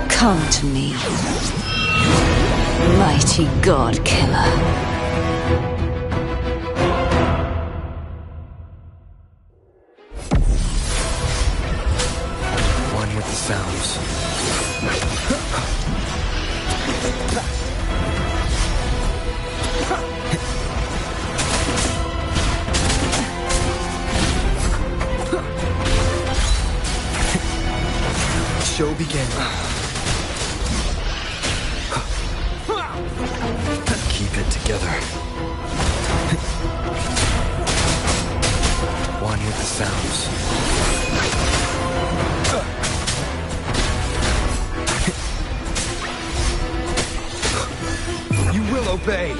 Come to me, mighty god killer. One with the sounds. Show begins. together. One with the sounds. You will obey!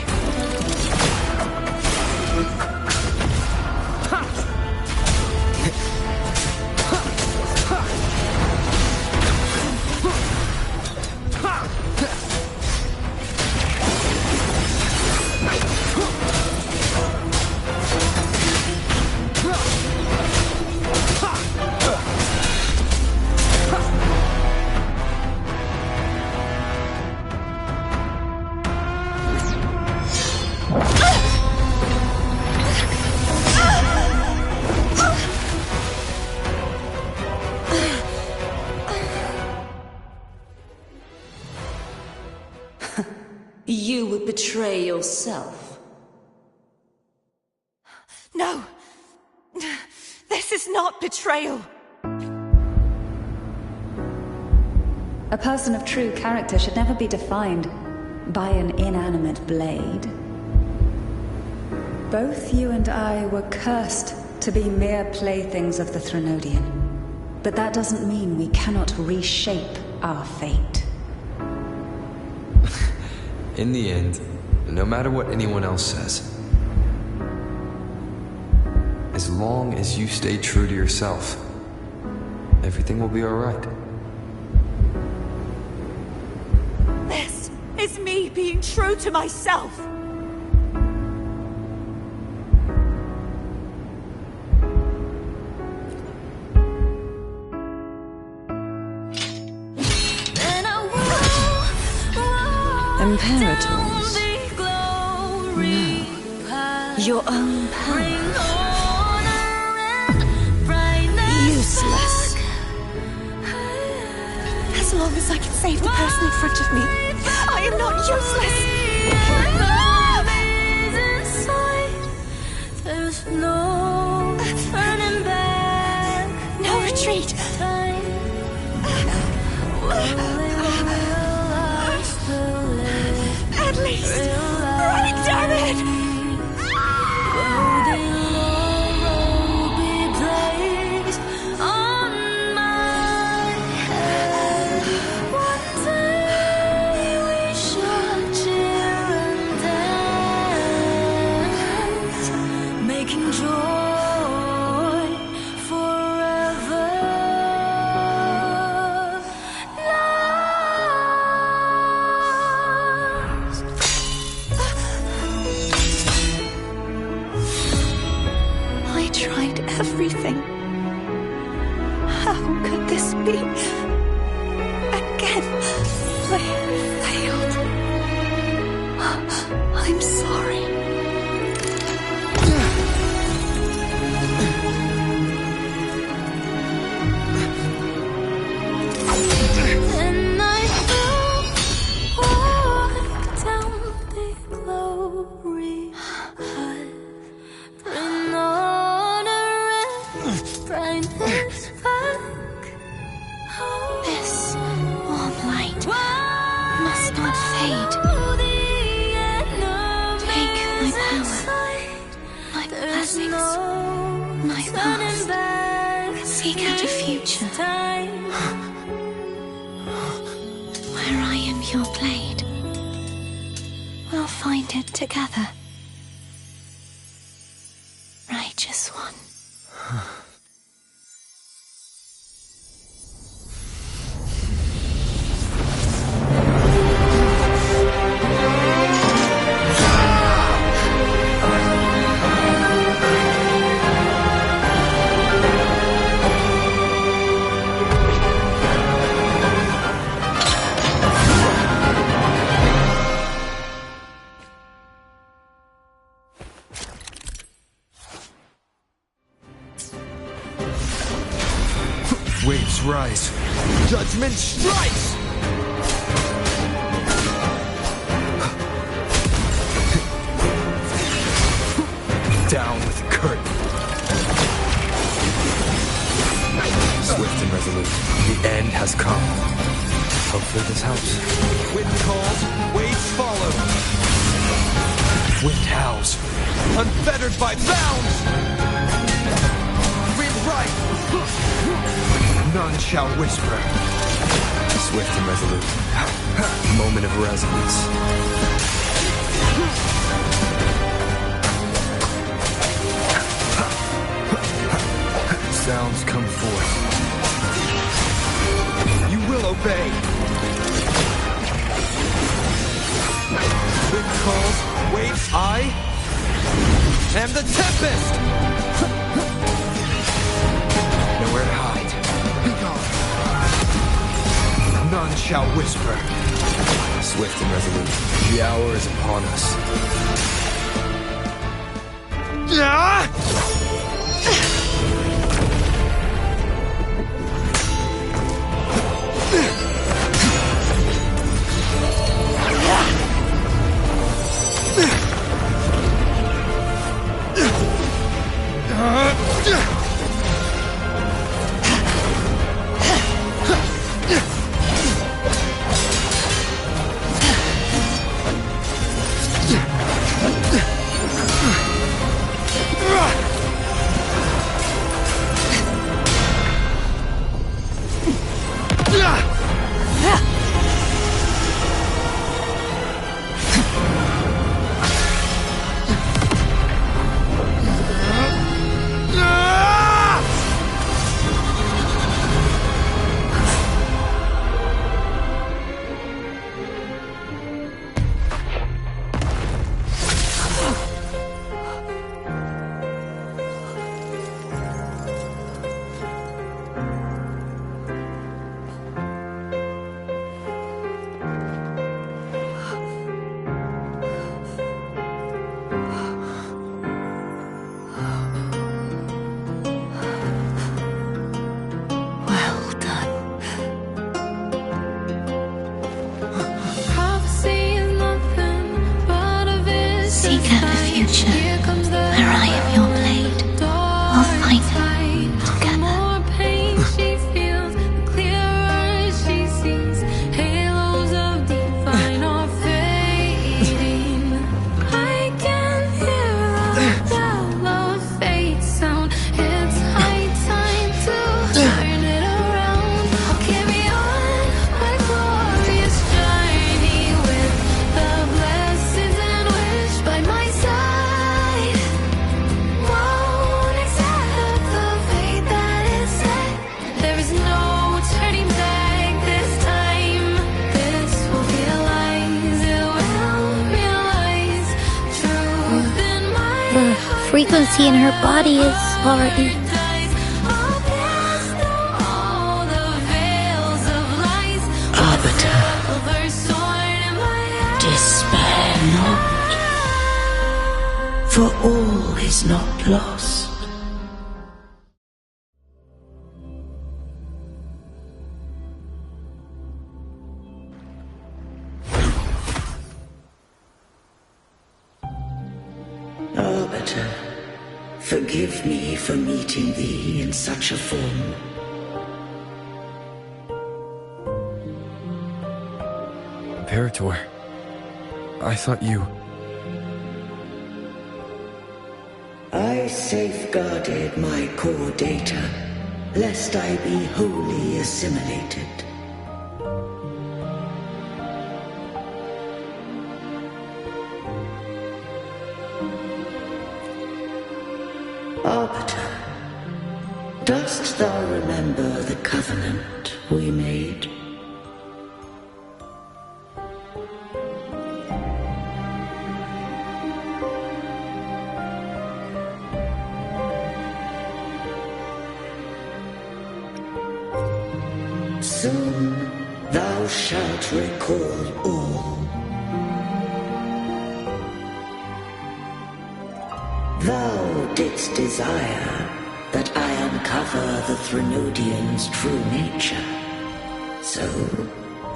You would betray yourself. No! This is not betrayal! A person of true character should never be defined by an inanimate blade. Both you and I were cursed to be mere playthings of the Threnodian. But that doesn't mean we cannot reshape our fate. In the end, no matter what anyone else says, as long as you stay true to yourself, everything will be alright. This is me being true to myself! Imperators? No. Your own power. Useless. As long as I can save the person in front of me, I am not useless! There's no turning back. No retreat! At least, break, damn it! Everything. How could this be? Again, I failed. I'm sorry. And I walk down the glory path. Bring honor and brightness back. This warm light must not fade. Take my power, my blessings, my past. Seek out a future where I am your blade. We'll find it together. Righteous one. Waves rise. Judgment strikes! Down with the curtain. Swift and resolute. The end has come. Hopefully this helps. Wind calls, waves follow. yourselves, unfettered by bounds! Read right! None shall whisper. Swift and resolute. Moment of resonance. Sounds come forth. You will obey. Wind calls, waves I am the tempest! Nowhere to hide. Be gone. None shall whisper. Swift and resolute. The hour is upon us. Frequency in her body is already... Arbiter, despair not, for all is not lost. Arbiter, forgive me for meeting thee in such a form. Imperator, I thought you... I safeguarded my core data, lest I be wholly assimilated. Arbiter, dost thou remember the covenant we made? Soon thou shalt recall all. Thou didst desire that I uncover the Threnodian's true nature. So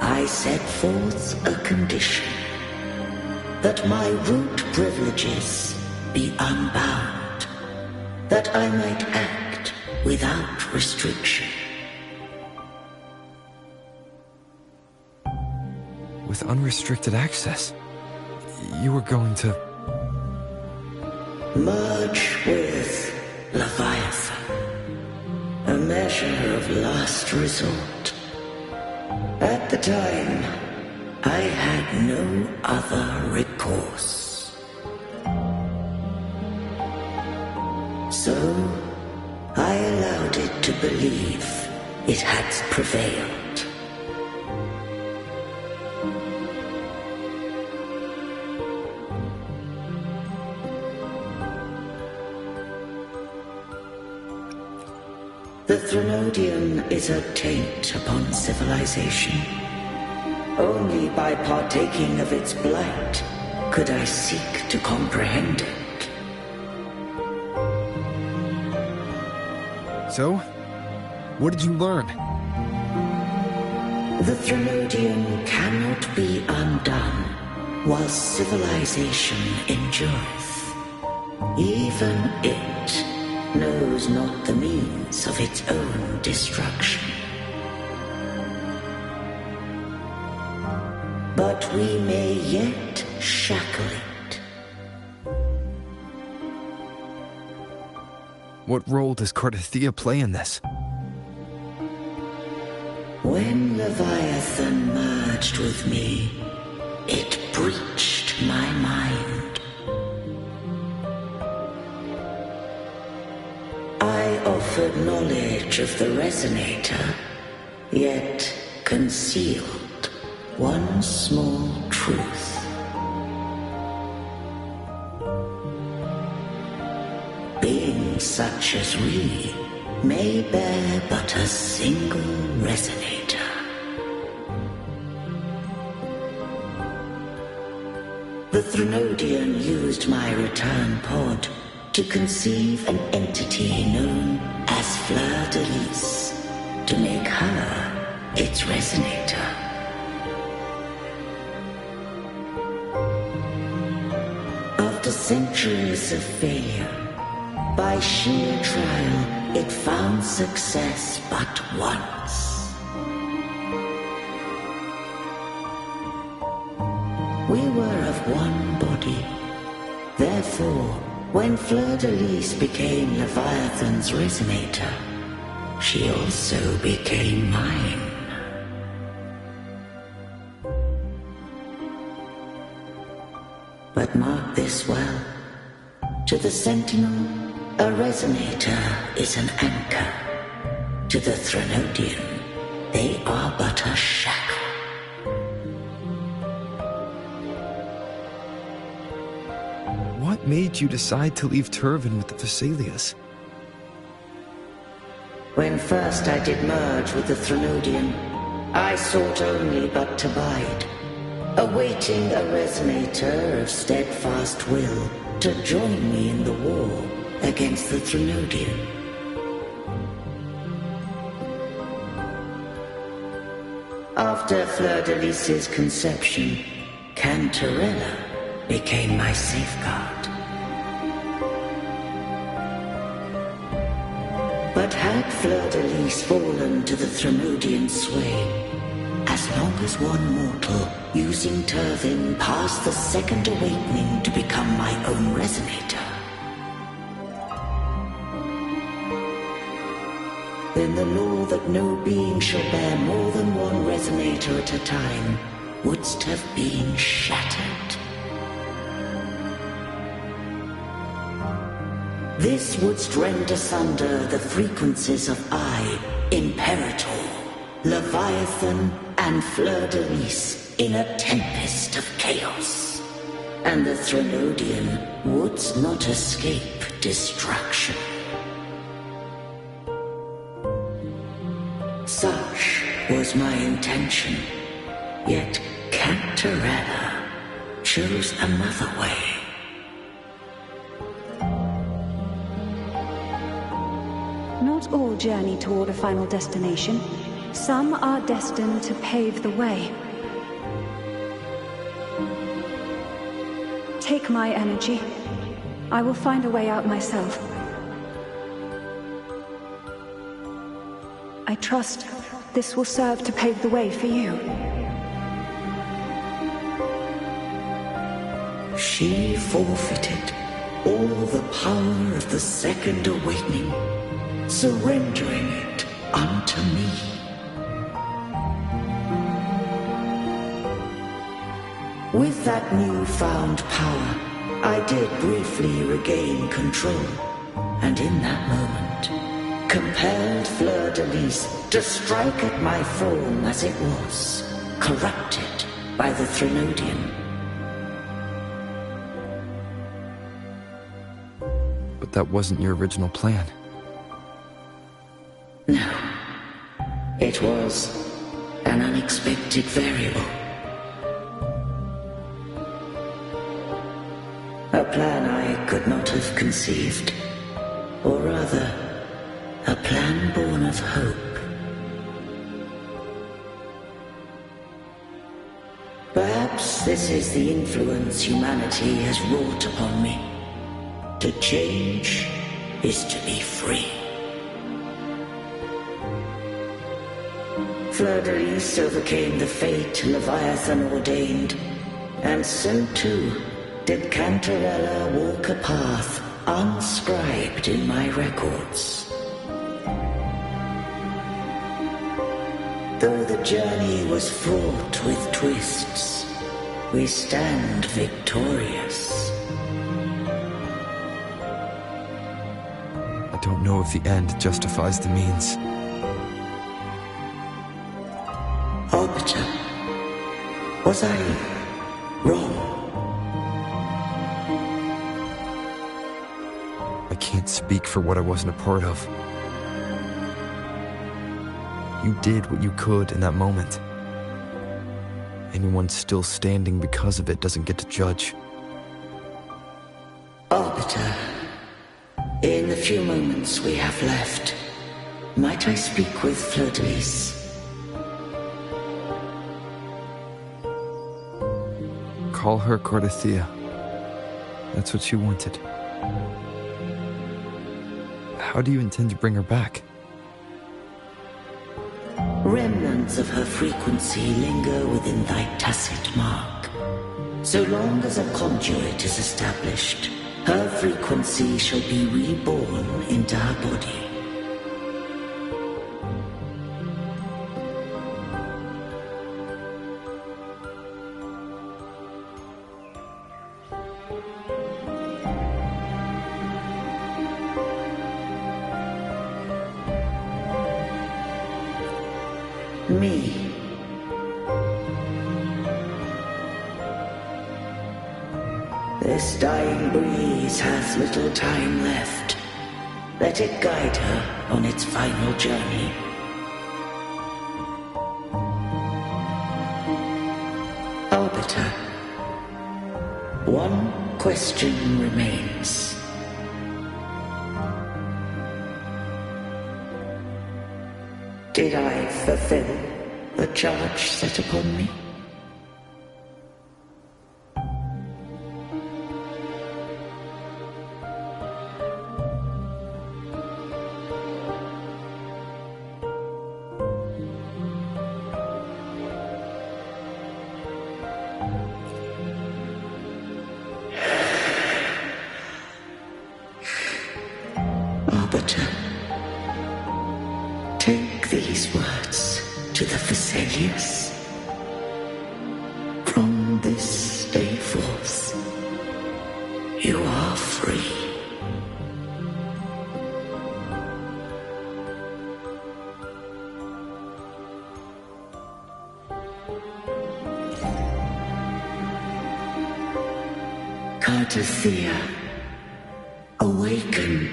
I set forth a condition, that my root privileges be unbound, that I might act without restriction. With unrestricted access, you were going to... Merge with Leviathan. A measure of last resort. At the time, I had no other recourse. So, I allowed it to believe it had prevailed. The Threnodium is a taint upon civilization. Only by partaking of its blight could I seek to comprehend it. So, what did you learn? The Threnodium cannot be undone while civilization endureth. Even it knows not the means of its own destruction. But we may yet shackle it. What role does Cardathia play in this? When Leviathan merged with me, it breached my mind. I offered knowledge of the Resonator, yet concealed one small truth. Beings such as we may bear but a single Resonator. The Threnodian used my return pod to conceive an entity known as Fleur de Lis, to make her its Resonator. After centuries of failure, by sheer trial, it found success but once. We were of one body. Therefore, when Fleur de Lis became Leviathan's Resonator, she also became mine. But mark this well. To the Sentinel, a Resonator is an anchor. To the Threnodian, they are but a shackle. What made you decide to leave Turvan with the Vesalius? When first I did merge with the Threnodian, I sought only but to bide, awaiting a Resonator of steadfast will to join me in the war against the Threnodian. After Fleur de Lis's conception, Cantarella became my safeguard. But had Fleur de Lis fallen to the Threnodian sway, as long as one mortal using Turvin passed the second awakening to become my own Resonator, then the law that no being shall bear more than one Resonator at a time wouldst have been shattered. This wouldst rend asunder the frequencies of I, Imperator, Leviathan, and Fleur de Lis in a tempest of chaos. And the Threnodian wouldst not escape destruction. Such was my intention, yet Cantarella chose another way. Not all journey toward a final destination. Some are destined to pave the way. Take my energy. I will find a way out myself. I trust this will serve to pave the way for you. She forfeited, all the power of the second awakening, surrendering it unto me. With that newfound power, I did briefly regain control, and in that moment, compelled Fleur-de-Lis to strike at my form as it was, corrupted by the Threnodian. But that wasn't your original plan. No. It was an unexpected variable. A plan I could not have conceived. Or rather, a plan born of hope. Perhaps this is the influence humanity has wrought upon me. To change is to be free. Fleur-de-Lis overcame the fate Leviathan ordained, and so too did Cantarella walk a path unscribed in my records. Though the journey was fraught with twists, we stand victorious. I don't know if the end justifies the means. Arbiter, was I wrong? I can't speak for what I wasn't a part of. You did what you could in that moment. Anyone still standing because of it doesn't get to judge. Arbiter, in the few moments we have left, might I speak with Fleur-de-Lis? Call her Cardathea. That's what she wanted. How do you intend to bring her back? Remnants of her frequency linger within thy tacit mark. So long as a conduit is established, her frequency shall be reborn into her body. Me. This dying breeze has little time left. Let it guide her on its final journey. Arbiter, one question remains. Did I fulfill the charge set upon me? Arbiter, take these words to the Vesalius. From this day forth, you are free. Cardathea, awaken.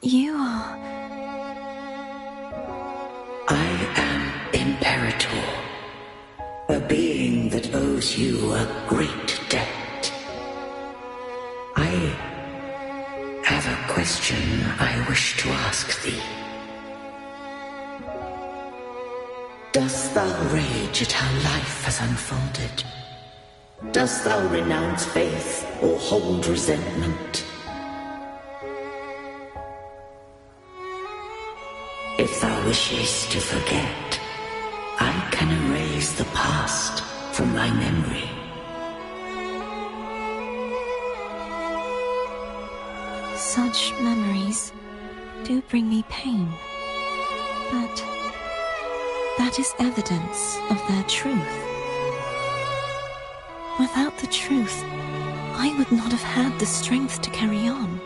You are... I am Imperator, a being that owes you a great debt. I have a question I wish to ask thee. Dost thou rage at how life has unfolded? Dost thou renounce faith or hold resentment? If thou wishes to forget, I can erase the past. from my memory. Such memories do bring me pain, but that is evidence of their truth. Without the truth, I would not have had the strength to carry on.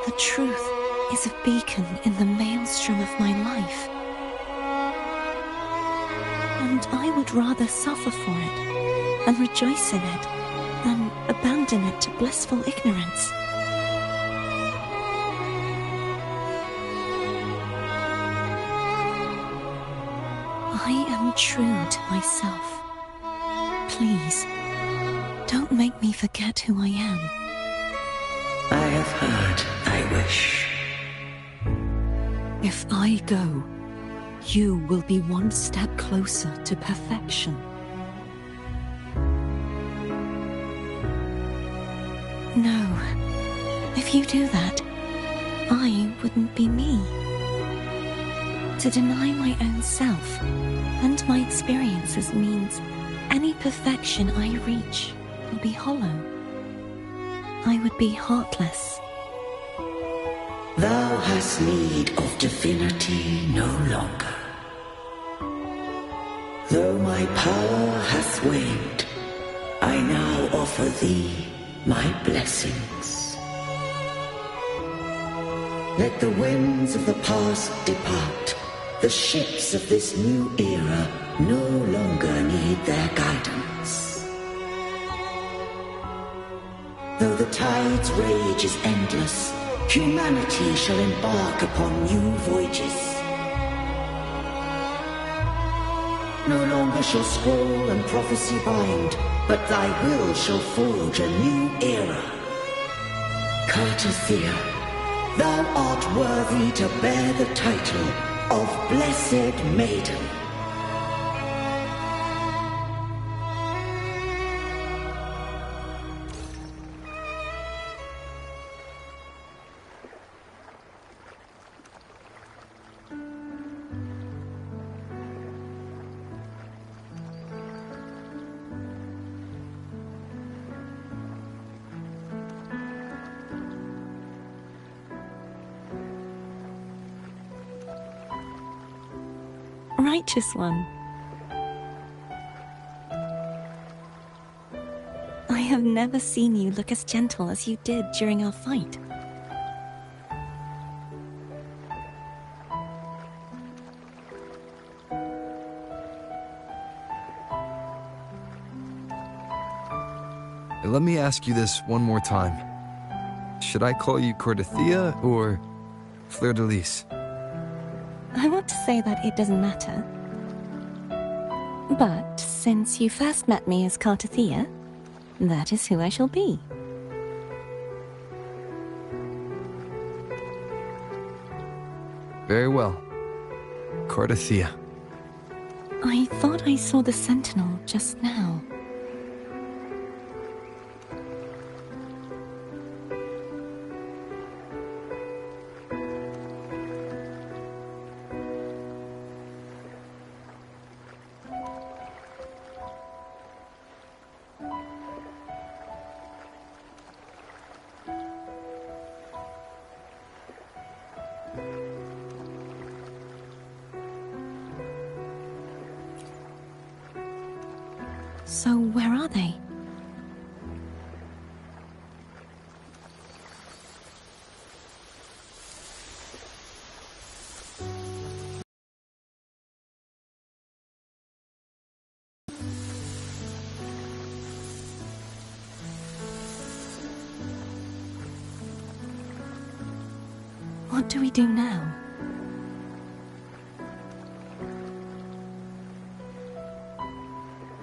The truth is a beacon in the maelstrom of my life, and I would rather suffer for it and rejoice in it than abandon it to blissful ignorance. I am true to myself. Please, don't make me forget who I am. I have heard thy wish. If I go, you will be one step closer to perfection. No, if you do that, I wouldn't be me. To deny my own self and my experiences means any perfection I reach will be hollow. I would be heartless. Thou hast need of divinity no longer. Though my power hath waned, I now offer thee my blessings. Let the winds of the past depart. The ships of this new era no longer need their guidance. Though the tide's rage is endless, humanity shall embark upon new voyages. No longer shall scroll and prophecy bind, but thy will shall forge a new era. Cartothea, thou art worthy to bear the title of Blessed Maiden. Righteous one. I have never seen you look as gentle as you did during our fight. Let me ask you this one more time. Should I call you Cartothea or Fleur de Lis? I want to say that it doesn't matter. But since you first met me as Cartothea, that is who I shall be. Very well. Cartothea. I thought I saw the sentinel just now. So where are they? What do we do now?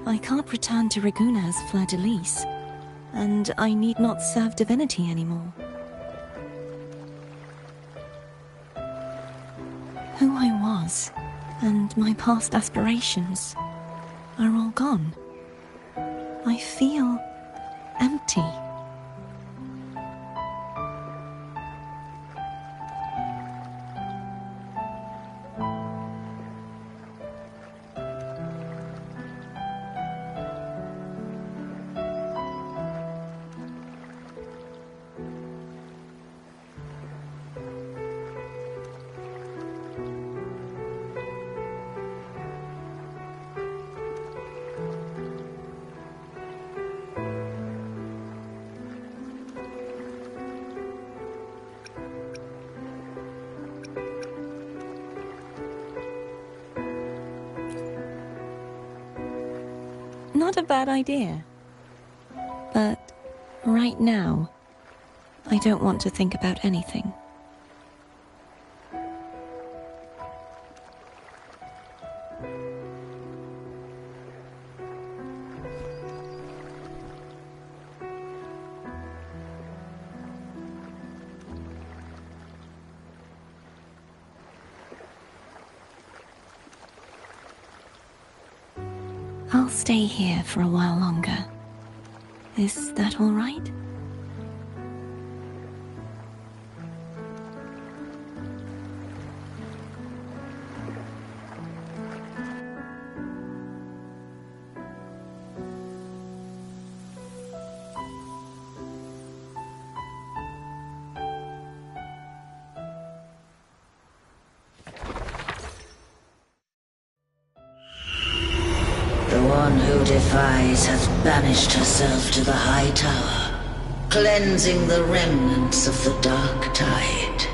I can't return to Raguna as Fleur de Lis, and I need not serve divinity anymore. Who I was, and my past aspirations, are all gone. I feel empty. Not a bad idea. But right now, I don't want to think about anything. I'll stay here for a while longer. Is that all right? The one who defies has banished herself to the High Tower, cleansing the remnants of the Dark Tide.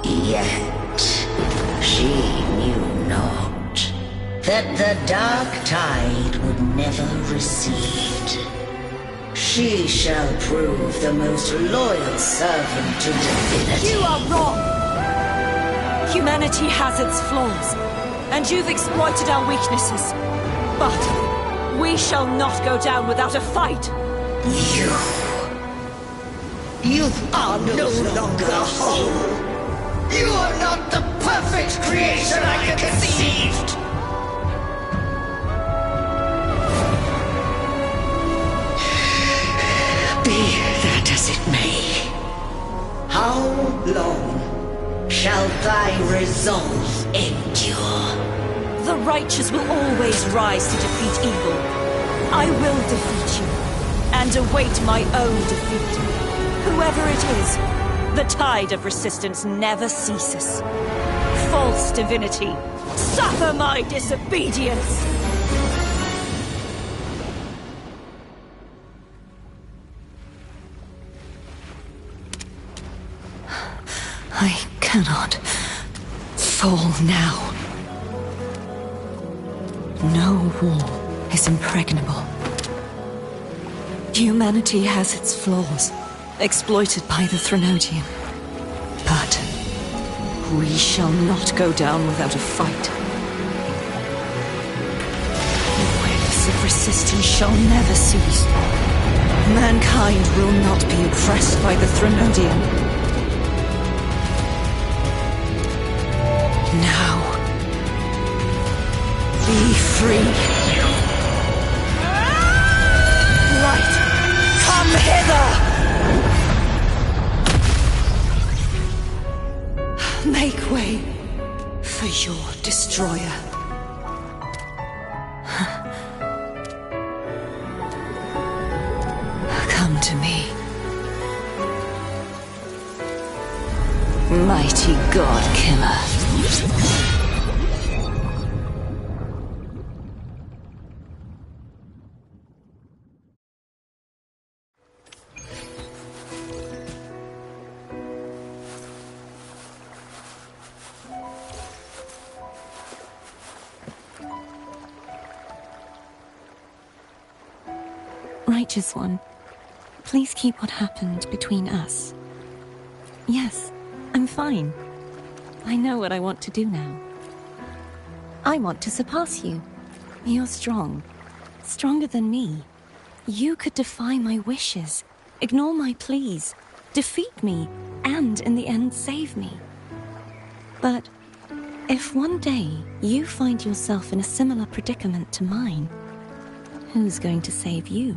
Yet, she knew not that the Dark Tide would never recede. She shall prove the most loyal servant to divinity. You are wrong! Humanity has its flaws, and you've exploited our weaknesses. But we shall not go down without a fight. You are no longer whole. You are not the perfect creation I conceived. Be that as it may, how long shall thy resolve endure? The righteous will always rise to defeat evil. I will defeat you, and await my own defeat. Whoever it is, the tide of resistance never ceases. False divinity, suffer my disobedience! I cannot fall now. No wall is impregnable. Humanity has its flaws, exploited by the Threnodian. But we shall not go down without a fight. The waves of resistance shall never cease. Mankind will not be oppressed by the Threnodian. Now, be free. Light, come hither! Make way for your destroyer. Come to me. Mighty God Killer. Righteous One, please keep what happened between us. Yes, I'm fine. I know what I want to do now. I want to surpass you. You're strong. Stronger than me. You could defy my wishes, ignore my pleas, defeat me, and in the end save me. But if one day you find yourself in a similar predicament to mine, who's going to save you?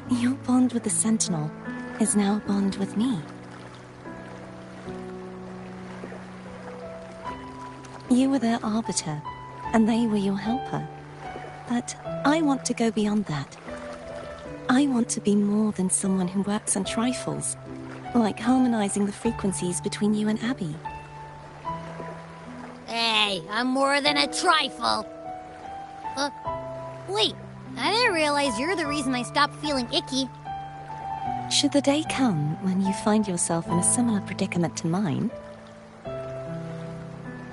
Your bond with the Sentinel is now a bond with me. You were their arbiter, and they were your helper. But I want to go beyond that. I want to be more than someone who works on trifles, like harmonizing the frequencies between you and Abby. Hey, I'm more than a trifle. Wait, I didn't realize you're the reason I stopped feeling icky. Should the day come when you find yourself in a similar predicament to mine,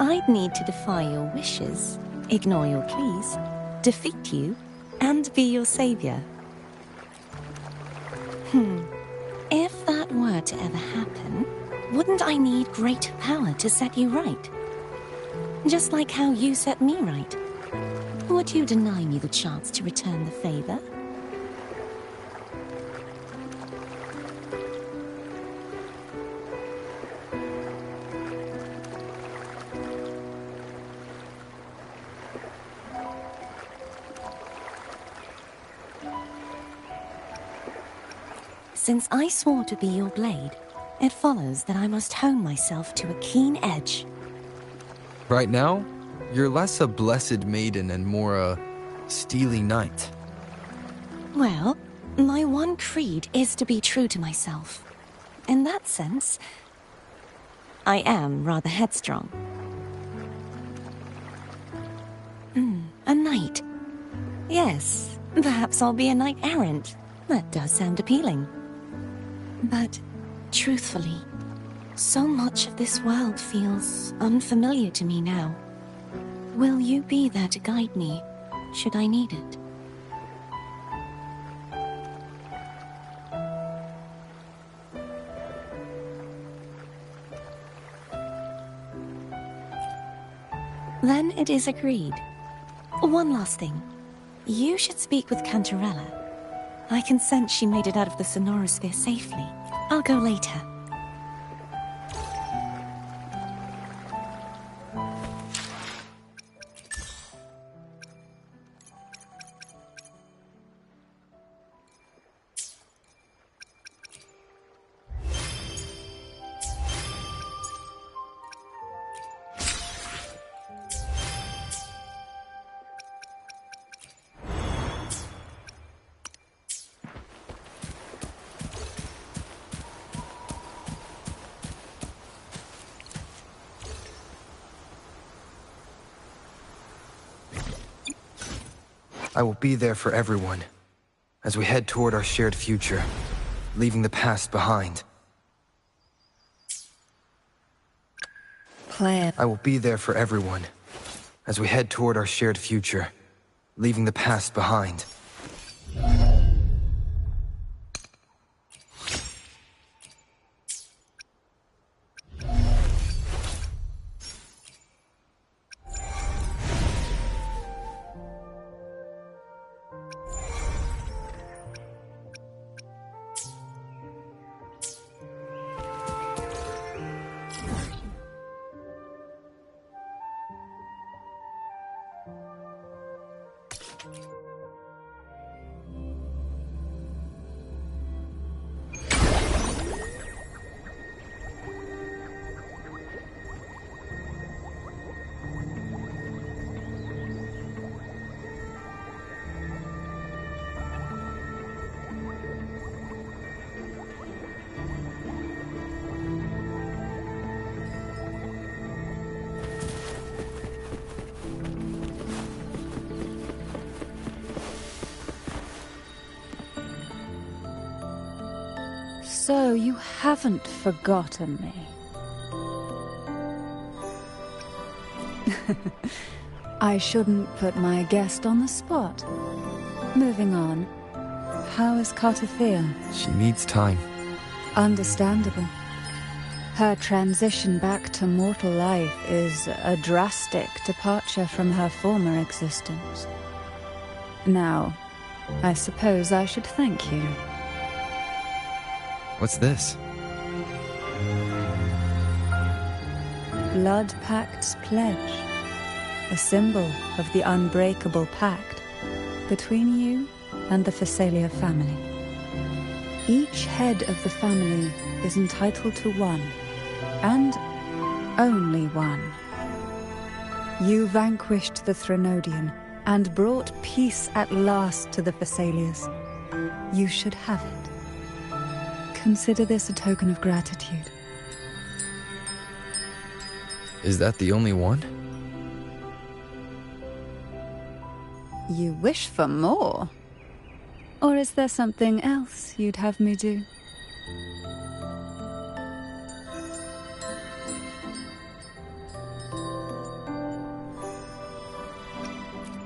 I'd need to defy your wishes, ignore your pleas, defeat you, and be your savior. If that were to ever happen, wouldn't I need great power to set you right? Just like how you set me right. Would you deny me the chance to return the favor? Since I swore to be your blade, it follows that I must hone myself to a keen edge. Right now, you're less a blessed maiden and more a steely knight. Well, my one creed is to be true to myself. In that sense, I am rather headstrong. A knight. Yes, perhaps I'll be a knight errant. That does sound appealing. But, truthfully, so much of this world feels unfamiliar to me now. Will you be there to guide me, should I need it? Then it is agreed. One last thing. You should speak with Cantarella. I can sense she made it out of the Sonorosphere safely. I'll go later. I will be there for everyone, as we head toward our shared future, leaving the past behind. Claire. I will be there for everyone, as we head toward our shared future, leaving the past behind. So you haven't forgotten me. I shouldn't put my guest on the spot. Moving on. How is Cartathea? She needs time. Understandable. Her transition back to mortal life is a drastic departure from her former existence. Now, I suppose I should thank you. What's this? Blood Pact's pledge. A symbol of the unbreakable pact between you and the Phasalia family. Each head of the family is entitled to one, and only one. You vanquished the Threnodian and brought peace at last to the Phasalias. You should have it. Consider this a token of gratitude. Is that the only one? You wish for more? Or is there something else you'd have me do?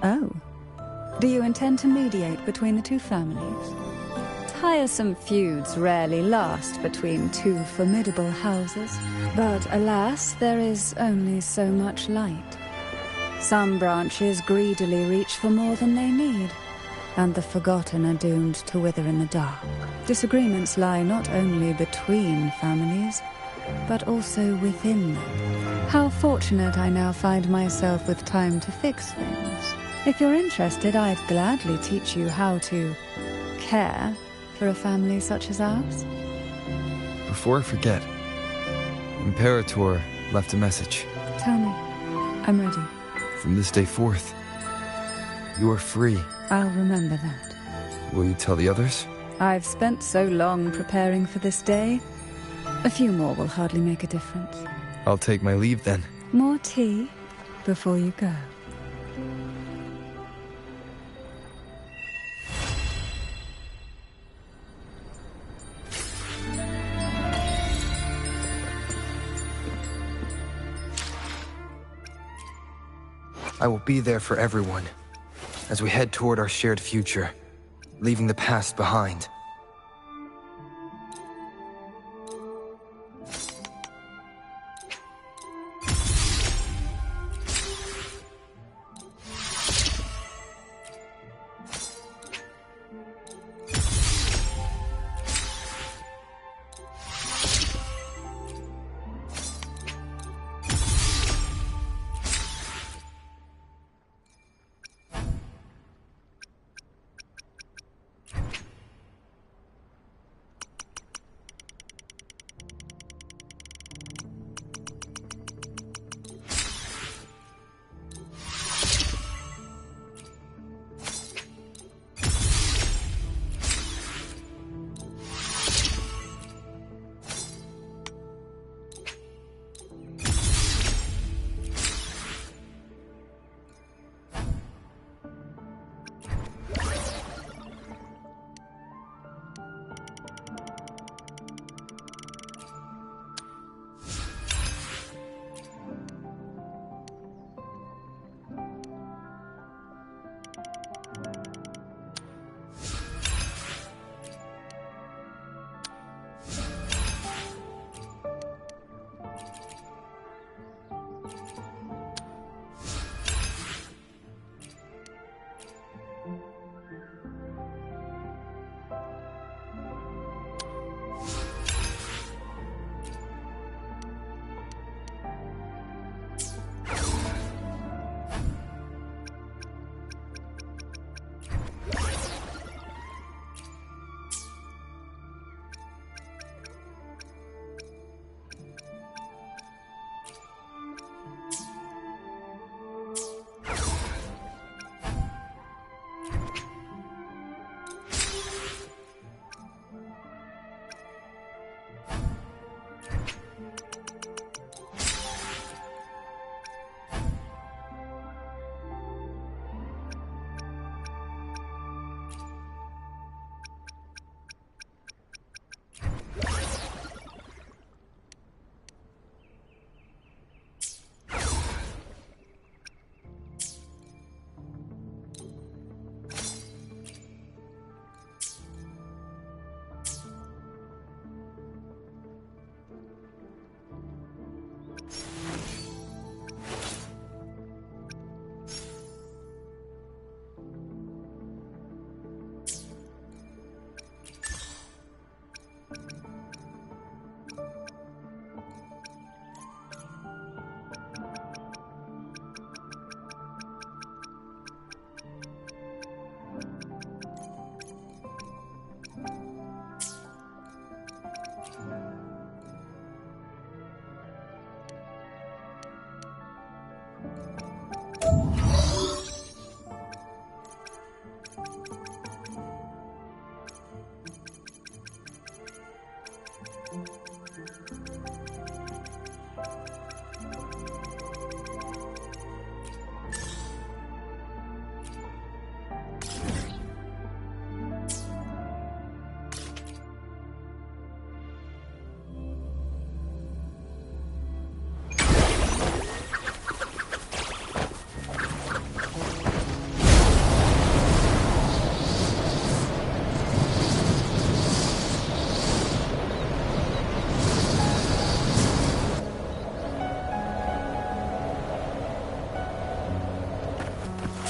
Oh, Do you intend to mediate between the two families? Tiresome feuds rarely last between two formidable houses. But alas, there is only so much light. Some branches greedily reach for more than they need, and the forgotten are doomed to wither in the dark. Disagreements lie not only between families, but also within them. How fortunate I now find myself with time to fix things. If you're interested, I'd gladly teach you how to care for a family such as ours. Before I forget, Imperator left a message. Tell me. I'm ready. From this day forth, you are free. I'll remember that. Will you tell the others? I've spent so long preparing for this day. A few more will hardly make a difference. I'll take my leave then. More tea before you go. I will be there for everyone as we head toward our shared future, leaving the past behind.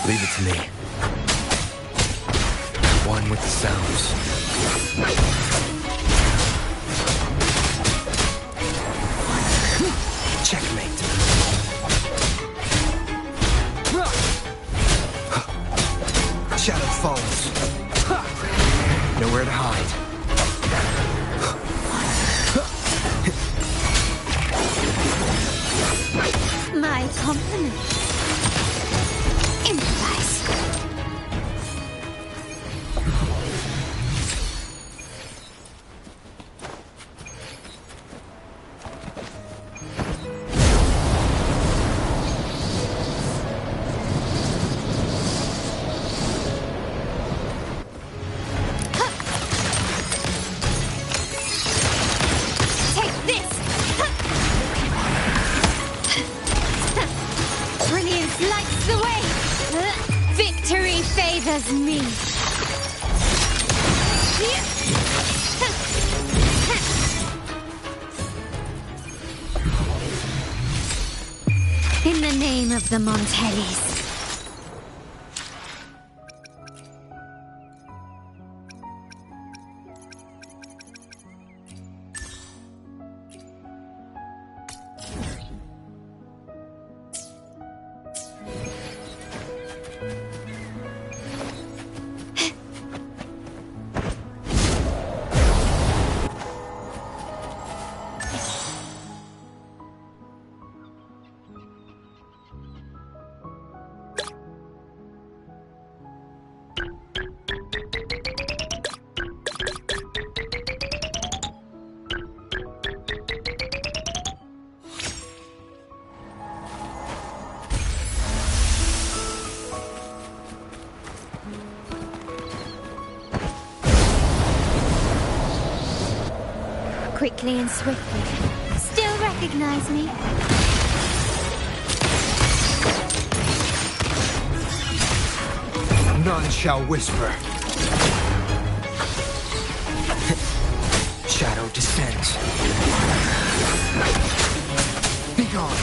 Leave it to me. One with the sounds. Checkmate. Shadow falls. Nowhere to hide. My compliments. Improvise. Favors me. In the name of the Montellis. Quickly and swiftly. Still recognize me? None shall whisper. Shadow descends. Be gone.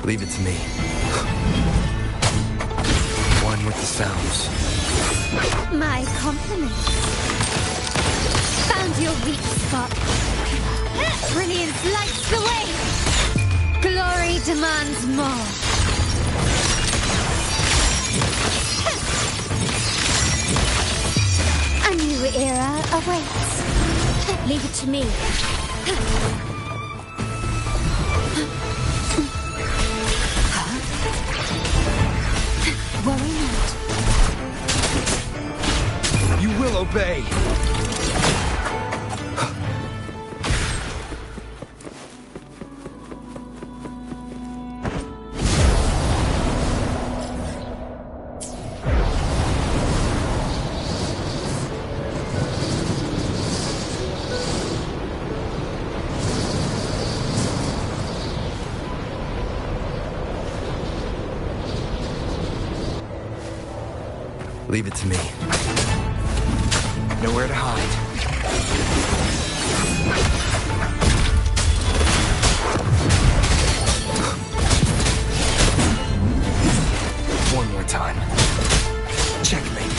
Leave it to me. One with the sounds. My compliments. Found your weak spot. Brilliance lights the way. Glory demands more. A new era awaits. Leave it to me. Worry not. You will obey. Leave it to me. Nowhere to hide. One more time. Checkmate.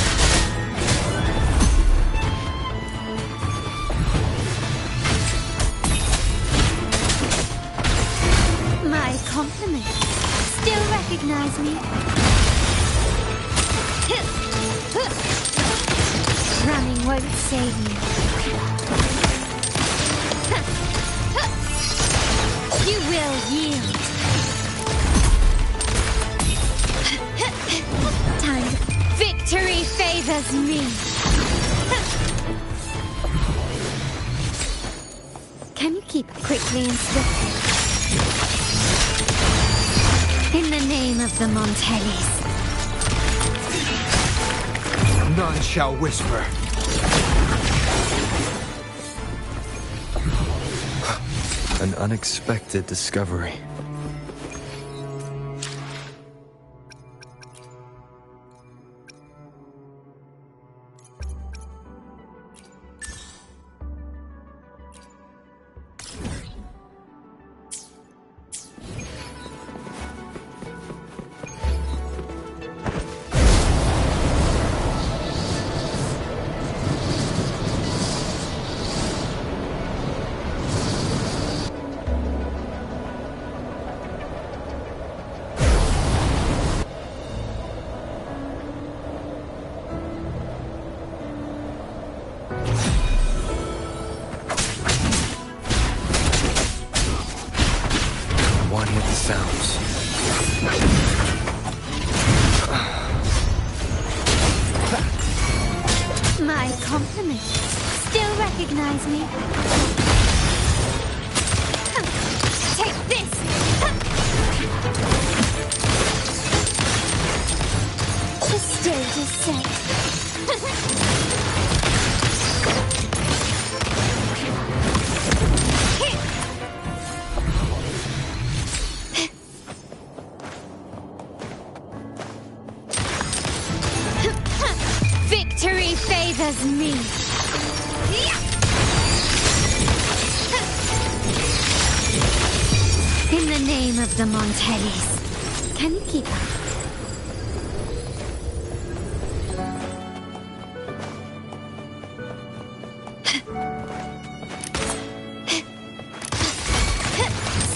My compliments. Still recognize me? Running won't save you. You will yield. Time. Victory favors me. Can you keep it quickly and swiftly? In the name of the Montellis. None shall whisper. An unexpected discovery. One with the sounds. My compliments. Still recognize me? Take this! The stage is set. Victory favors me. In the name of the Montellis. Can you keep up?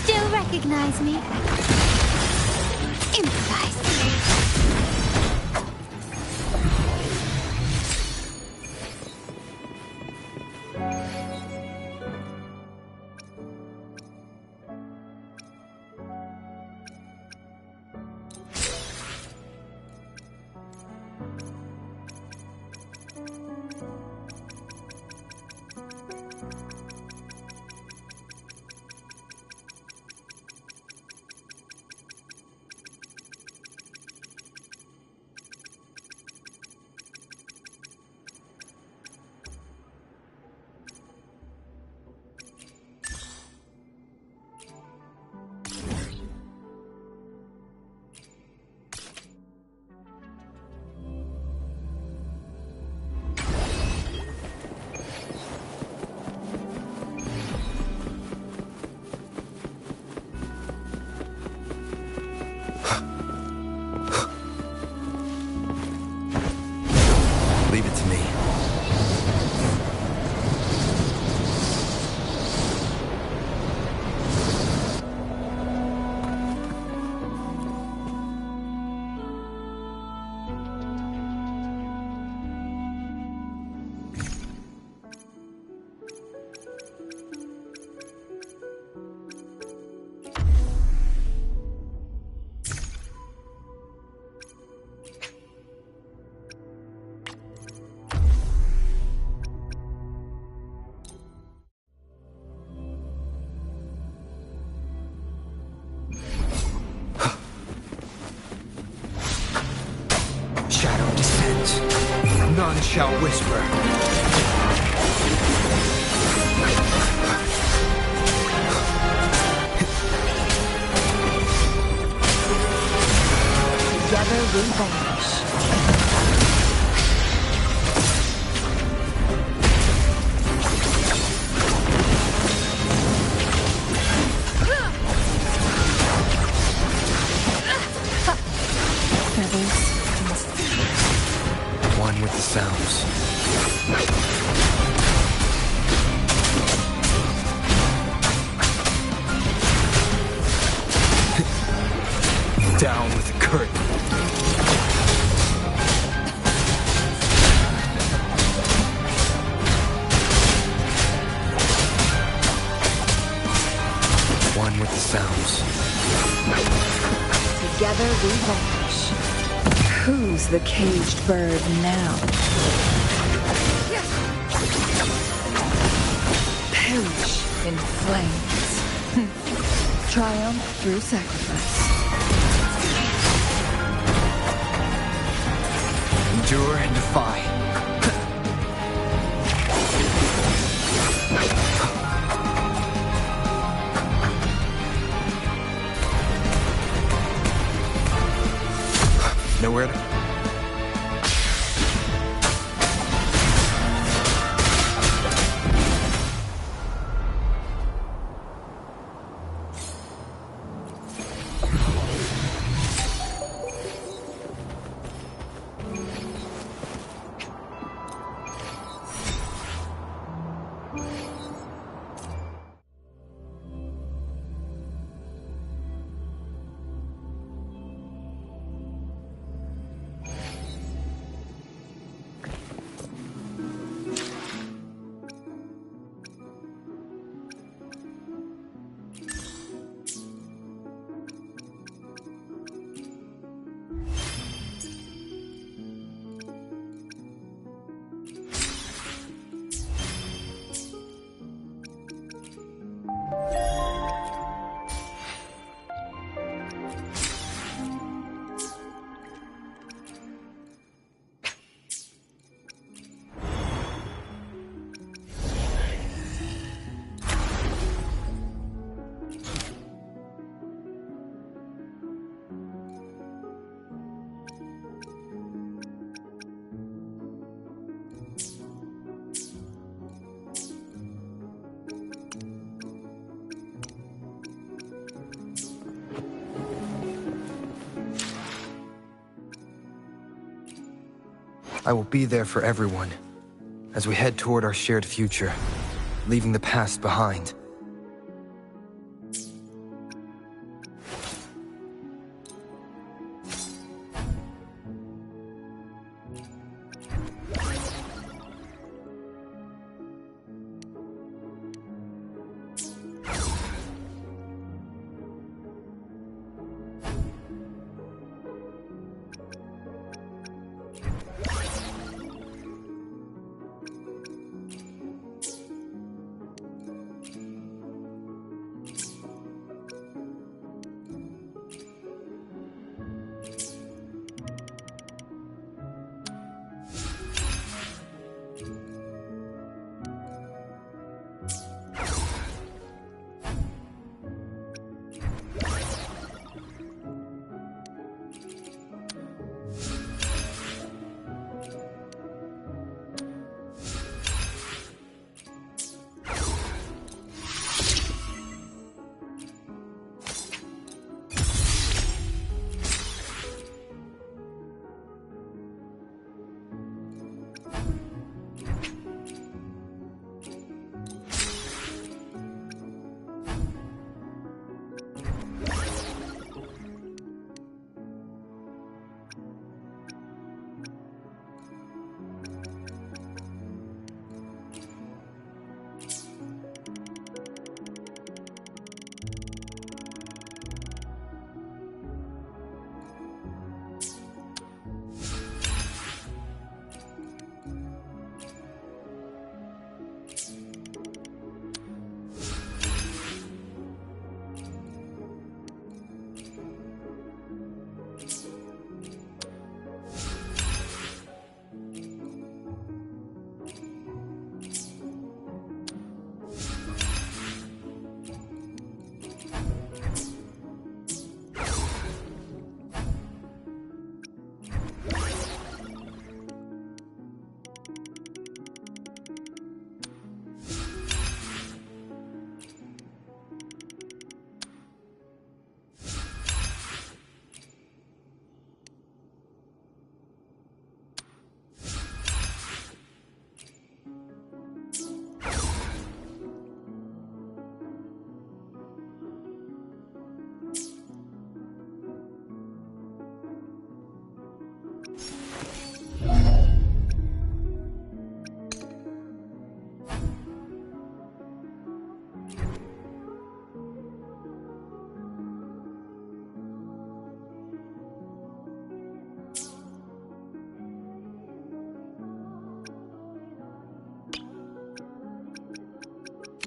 Still recognize me? Improvise. Leave it to me. Shadow descends. None shall whisper. Together we vanish. the sounds. Down with the curtain. One with the sounds. Together we vanish. Who's the caged bird now? Perish in flames. Triumph through sacrifice. Endure and defy. Nowhere to... I will be there for everyone as we head toward our shared future, leaving the past behind.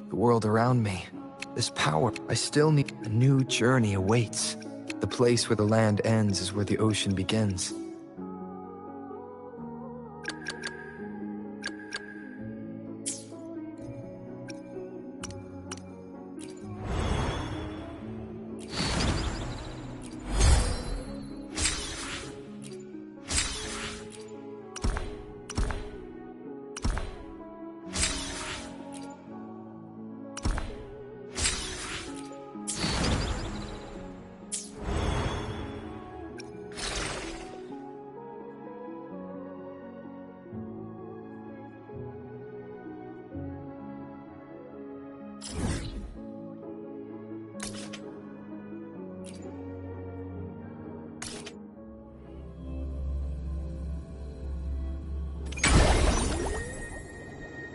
the world around me, this power. I still need. A new journey awaits. The place where the land ends is where the ocean begins.